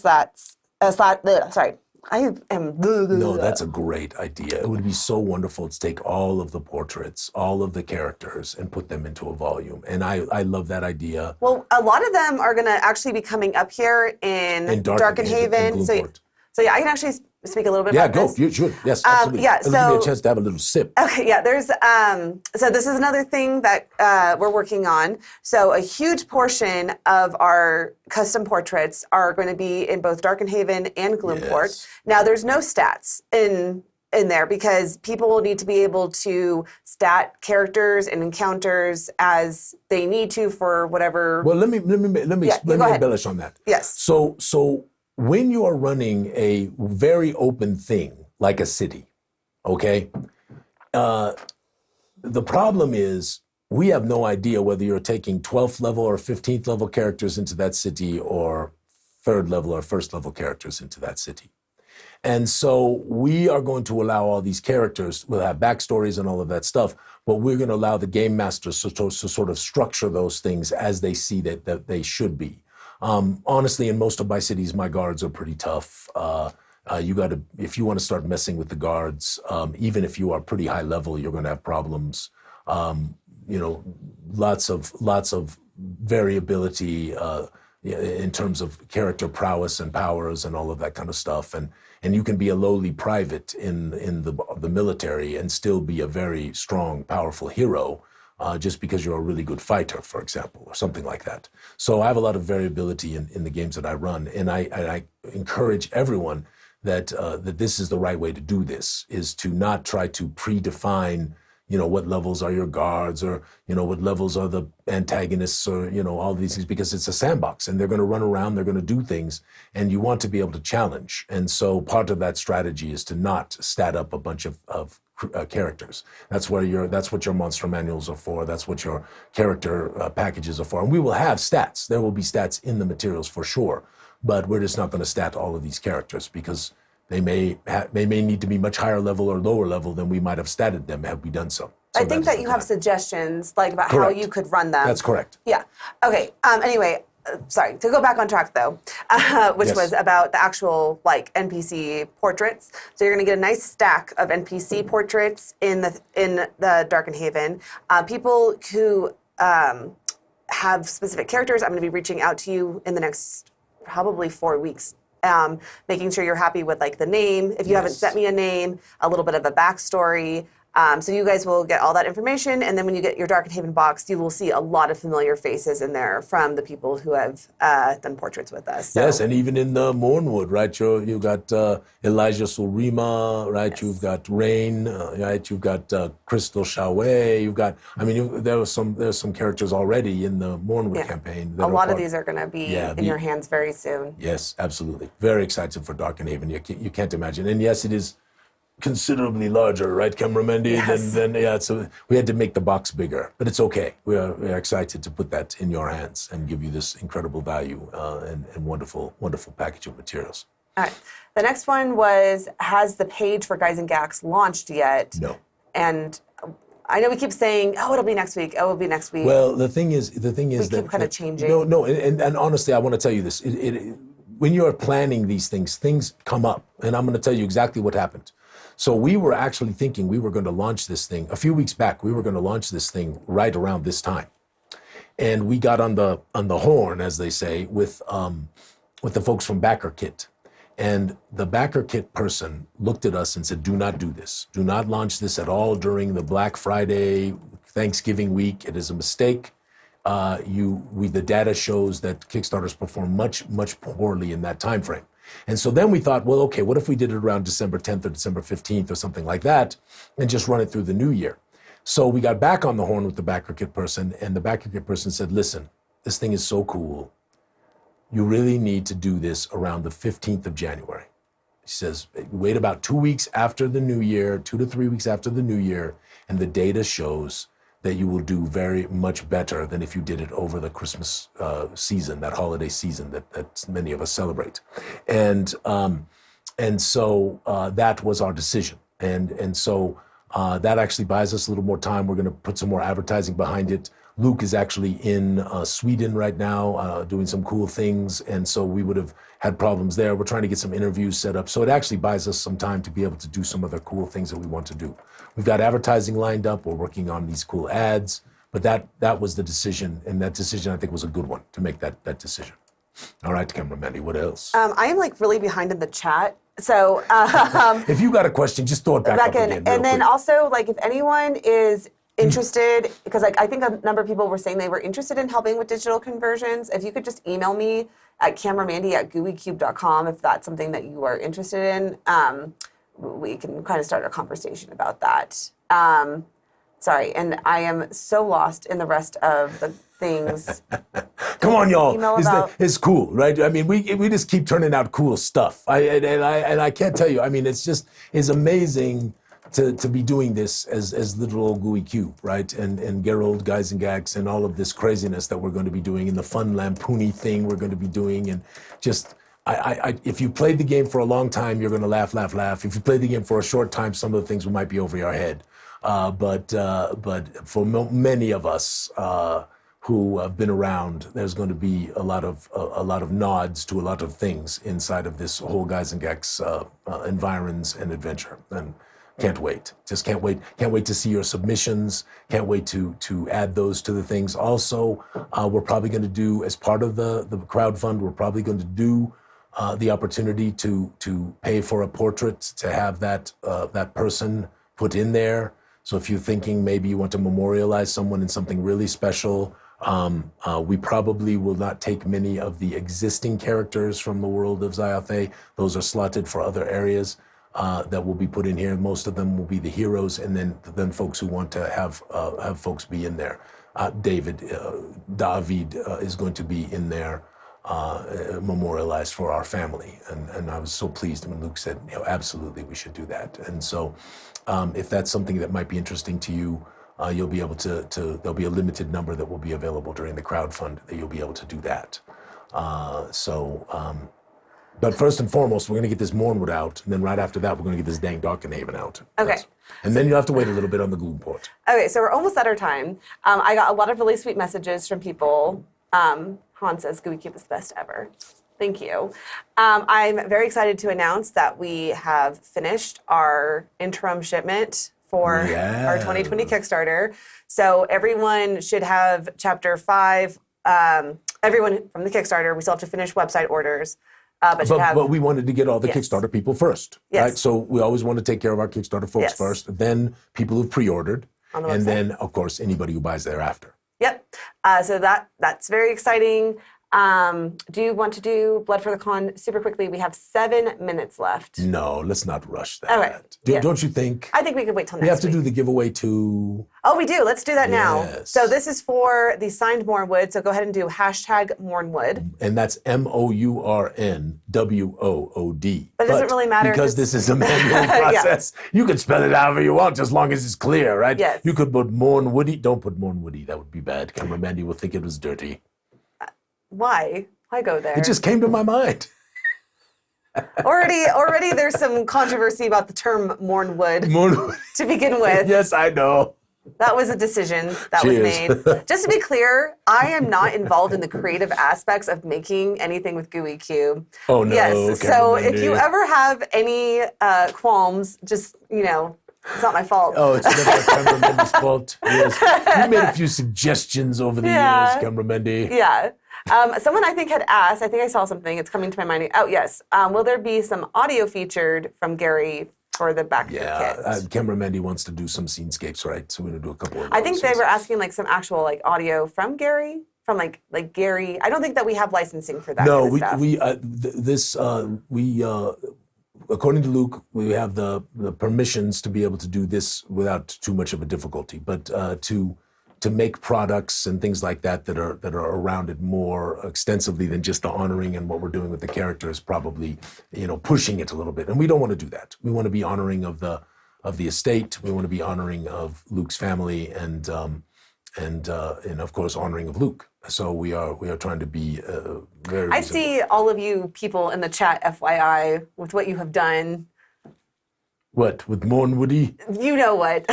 I am. No, that's a great idea. It would be so wonderful to take all of the portraits, all of the characters, and put them into a volume. And I love that idea. Well, a lot of them are going to actually be coming up here in Darkenhaven. And So yeah, I can actually speak a little bit about this. Yeah, go. You should. Yes, absolutely. Yeah, It'll give me a chance to have a little sip. Okay, yeah, there's, so this is another thing that we're working on. So a huge portion of our custom portraits are going to be in both Darkenhaven and Gloomport. Yes. Now, there's no stats in there because people will need to be able to stat characters and encounters as they need to for whatever. Well, let me embellish on that. Yes. So when you are running a very open thing like a city, okay, the problem is we have no idea whether you're taking 12th level or 15th level characters into that city or 3rd level or 1st level characters into that city. And so we are going to allow all these characters, we'll have backstories and all of that stuff, but we're going to allow the game masters to sort of structure those things as they see that they should be. Honestly, in most of my cities, my guards are pretty tough. You got to, if you want to start messing with the guards, even if you are pretty high level, you're going to have problems. You know, lots of variability in terms of character prowess and powers and all of that kind of stuff. And you can be a lowly private in the military and still be a very strong, powerful hero. Just because you're a really good fighter, for example, or something like that. So I have a lot of variability in the games that I run, and I encourage everyone that that this is the right way to do this, is to not try to predefine, you know, what levels are your guards, or, you know, what levels are the antagonists, or, you know, all these things, because it's a sandbox, and they're going to run around, they're going to do things, and you want to be able to challenge. And so part of that strategy is to not stat up a bunch of characters. That's what your monster manuals are for. That's what your character packages are for. And we will have stats. There will be stats in the materials for sure, but we're just not going to stat all of these characters because they may need to be much higher level or lower level than we might have statted them had we done so. I think that you have suggestions like about Correct. how you could run them. That's correct. Yeah. Okay. Anyway, sorry, to go back on track though, which Yes. was about the actual like NPC portraits. So you're going to get a nice stack of NPC portraits in the Darkenhaven. People who have specific characters, I'm going to be reaching out to you in the next probably 4 weeks. Making sure you're happy with like the name. If you haven't sent me a name, a little bit of a backstory. So you guys will get all that information, and then when you get your Darkenhaven box, you will see a lot of familiar faces in there from the people who have done portraits with us. So. Yes, and even in the Mornwood, right? You've got Elijah Sulrima, right? Yes. You've got Rain, right? You've got Crystal Shaway. You've got, I mean, there's some characters already in the Mornwood campaign. A lot of these are going to be in your hands very soon. Yes, absolutely. Very excited for Darkenhaven. You can't imagine. And yes, it is considerably larger, right, Cameraman? Yes. So we had to make the box bigger, but it's okay. We are excited to put that in your hands and give you this incredible value and wonderful package of materials. All right. The next one was, has the page for Gyzaengaxx launched yet? No. And I know we keep saying, oh, it'll be next week. Oh, it'll be next week. Well, the thing is we keep kind of changing. No, and honestly, I want to tell you this. When you're planning these things come up, and I'm going to tell you exactly what happened. So we were actually thinking we were going to launch this thing a few weeks back. We were going to launch this thing right around this time, and we got on the horn, as they say, with the folks from BackerKit, and the BackerKit person looked at us and said, "Do not do this. Do not launch this at all during the Black Friday, Thanksgiving week. It is a mistake. The data shows that Kickstarters perform much poorly in that time frame." And so then we thought, well, okay, what if we did it around December 10th or December 15th or something like that and just run it through the new year? So we got back on the horn with the BackerKit person, and the BackerKit person said, listen, this thing is so cool. You really need to do this around the 15th of January. She says, wait about 2 weeks after the new year, 2 to 3 weeks after the new year, and the data shows that you will do very much better than if you did it over the Christmas season, that holiday season that many of us celebrate. And so that was our decision. And so that actually buys us a little more time. We're going to put some more advertising behind it. Luke is actually in Sweden right now doing some cool things, and so we would have had problems there. We're trying to get some interviews set up, so it actually buys us some time to be able to do some other cool things that we want to do. We've got advertising lined up. We're working on these cool ads, but that was the decision, and that decision I think was a good one to make that decision. All right, Camera Mandy, what else? I am like really behind in the chat. So if you got a question, just throw it back up again. And then also, like, if anyone is interested, because like I think a number of people were saying they were interested in helping with digital conversions, if you could just email me at cameramandy@gooeycube.com if that's something that you are interested in, we can kind of start a conversation about that. Sorry, and I am so lost in the rest of the things. Come on, y'all. It's cool, right? I mean, we just keep turning out cool stuff. I can't tell you. I mean, it's amazing to be doing this as little old Gooey Cube, right? And Geralt, Gyzaengaxx, and all of this craziness that we're going to be doing, and the fun lampoony thing we're going to be doing, and just. If you played the game for a long time, you're going to laugh. If you played the game for a short time, some of the things might be over your head. But for many of us who have been around, there's going to be a lot of nods to a lot of things inside of this whole Gyzaengaxx environs and adventure. And can't wait. Just can't wait. Can't wait to see your submissions. Can't wait to add those to the things. Also, we're probably going to do, as part of the crowdfund, we're probably going to do the opportunity to pay for a portrait, to have that person put in there. So if you're thinking maybe you want to memorialize someone in something really special, we probably will not take many of the existing characters from the world of Zyathé. Those are slotted for other areas that will be put in here. Most of them will be the heroes, and then folks who want to have folks be in there. David is going to be in there, memorialized for our family, and I was so pleased when Luke said, absolutely, we should do that. And so, if that's something that might be interesting to you, you'll be able to. There'll be a limited number that will be available during the crowdfund that you'll be able to do that. But first and foremost, we're going to get this Mornwood out, and then right after that, we're going to get this dang Darkenhaven out. Okay. And then you'll have to wait a little bit on the Gloom port. Okay, so we're almost at our time. I got a lot of really sweet messages from people. Han says, Gooey Cube is the best ever. Thank you. I'm very excited to announce that we have finished our interim shipment for our 2020 Kickstarter. So everyone should have Chapter 5. Everyone from the Kickstarter, we still have to finish website orders. But we wanted to get all the Kickstarter people first, right? So we always want to take care of our Kickstarter folks first, then people who've pre-ordered, and then, of course, anybody who buys thereafter. Yep. So that's very exciting. Do you want to do Blood for the Con super quickly? We have 7 minutes left. No, let's not rush that. Okay. Don't you think? I think we could wait till next week. We have to do the giveaway too. Oh, we do. Let's do that now. Yes. So this is for the signed Mornwood. So go ahead and do #Mornwood. And that's MOURNWOOD. But it doesn't really matter. Because this is a manual process. You can spell it however you want, as long as it's clear, right? Yes. You could put Mornwoody. Don't put Mornwoody. That would be bad. Camera Mandy will think it was dirty. Why? Why go there? It just came to my mind. Already there's some controversy about the term Mornwood to begin with. Yes, I know. That was a decision that was made. Just to be clear, I am not involved in the creative aspects of making anything with Gooey Cube. Oh, no. Yes, so if you ever have any qualms, just, it's not my fault. Oh, it's never Camera Mendy's fault. Yes. You made a few suggestions over the years, Camera Mendy. Yeah. Someone I think had asked, I think I saw something, it's coming to my mind. Oh, yes. Will there be some audio featured from Gary for the back kit? Camera Mandy wants to do some scenescapes, right? So we're going to do a couple of those. I think they were asking like some actual like audio from Gary, from like Gary. I don't think that we have licensing for that kind of stuff. According to Luke, we have the permissions to be able to do this without too much of a difficulty, but to make products and things like that that are around it more extensively than just the honoring and what we're doing with the characters, probably pushing it a little bit. And we don't want to do that. We want to be honoring of the estate. We want to be honoring of Luke's family and of course honoring of Luke. So we are trying to be very. I see all of you people in the chat, FYI, with what you have done. What, with Morn Woody? You know what?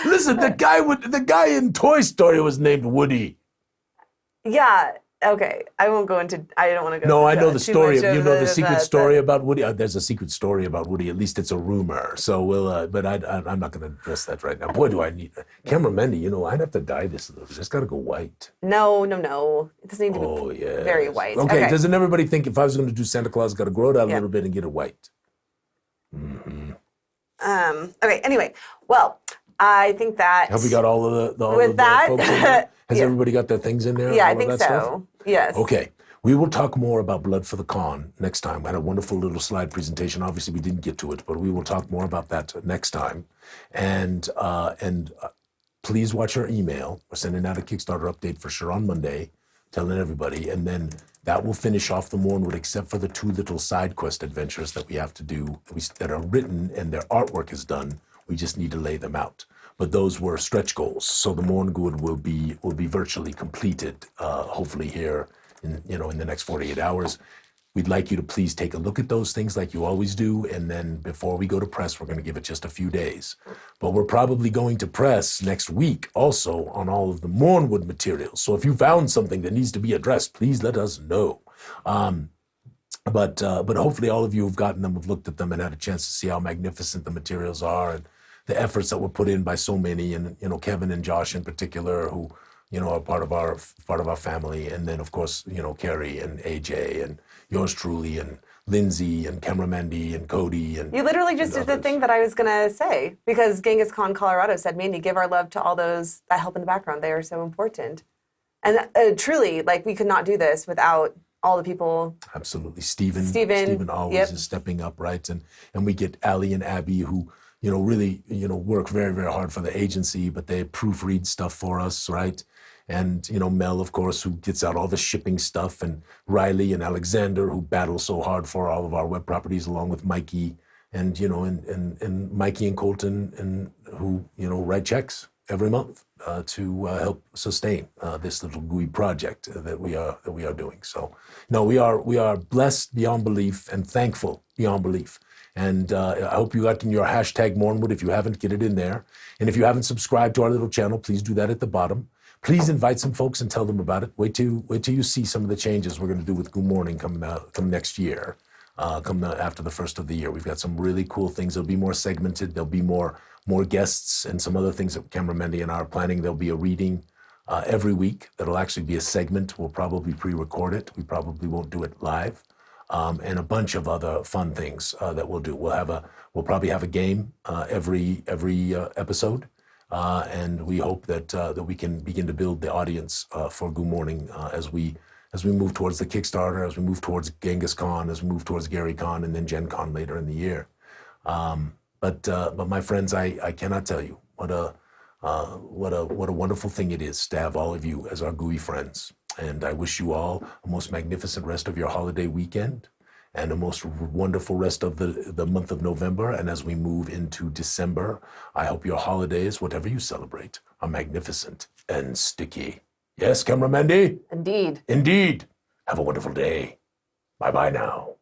Listen, the guy in Toy Story was named Woody. Yeah. Okay. I won't go into. I don't want to go. No, into I know the too story. much You of know the secret that, story about Woody. There's a secret story about Woody. At least it's a rumor. So we'll. But I'm not going to address that right now. Boy, do I need camera Mendy. You know, I'd have to dye this a little. It's just got to go white. No. It doesn't need to be very white. Okay. Doesn't everybody think if I was going to do Santa Claus, got to grow it out a little bit and get it white? Mm-hmm. Okay. Anyway, well, I think that. Have we got all of the folks in there? Has everybody got their things in there? Yeah, I think so. Stuff? Yes. Okay. We will talk more about Blood for the Con next time. I had a wonderful little slide presentation. Obviously, we didn't get to it, but we will talk more about that next time. And please watch our email. We're sending out a Kickstarter update for sure on Monday, telling everybody. And then that will finish off the Mornwood, except for the 2 little side quest adventures that we have to do that are written and their artwork is done. We just need to lay them out. But those were stretch goals. So the Mornwood will be virtually completed, hopefully here in the next 48 hours. We'd like you to please take a look at those things like you always do. And then before we go to press, we're going to give it just a few days. But we're probably going to press next week also on all of the Mornwood materials. So if you found something that needs to be addressed, please let us know. But hopefully all of you have gotten them, have looked at them and had a chance to see how magnificent the materials are and the efforts that were put in by so many, and Kevin and Josh in particular, who are part of our family, and then of course Carrie and AJ and yours truly and Lindsay and Camera Mandy and Cody and you literally just did the thing that I was gonna say, because Genghis Khan Colorado said, Mandy, give our love to all those that help in the background. They are so important, and truly, like, we could not do this without all the people. Absolutely, Stephen always is stepping up, right? And we get Allie and Abby, who really, work very, very hard for the agency, but they proofread stuff for us, right? And, Mel, of course, who gets out all the shipping stuff, and Riley and Alexander, who battle so hard for all of our web properties, along with Mikey and, and Mikey and Colton, and who, write checks every month to help sustain this little Gooey project that we are doing. So, no, we are blessed beyond belief and thankful beyond belief. And I hope you got in your hashtag Mornwood. If you haven't, get it in there. And if you haven't subscribed to our little channel, please do that at the bottom. Please invite some folks and tell them about it. Wait till you see some of the changes we're going to do with Goo Morning come next year, after the first of the year. We've got some really cool things. They'll be more segmented. There'll be more guests and some other things that Camera Mendy and I are planning. There'll be a reading every week. That'll actually be a segment. We'll probably pre-record it. We probably won't do it live. And a bunch of other fun things that we'll do. We'll probably have a game every episode, and we hope that we can begin to build the audience for Goo Morning as we move towards the Kickstarter, as we move towards Genghis Khan, as we move towards Gary Khan, and then Gen Con later in the year. But my friends, I cannot tell you what a wonderful thing it is to have all of you as our Gooey friends. And I wish you all a most magnificent rest of your holiday weekend and a most wonderful rest of the month of November. And as we move into December, I hope your holidays, whatever you celebrate, are magnificent and sticky. Yes, Camera Mandy? Indeed. Indeed. Have a wonderful day. Bye-bye now.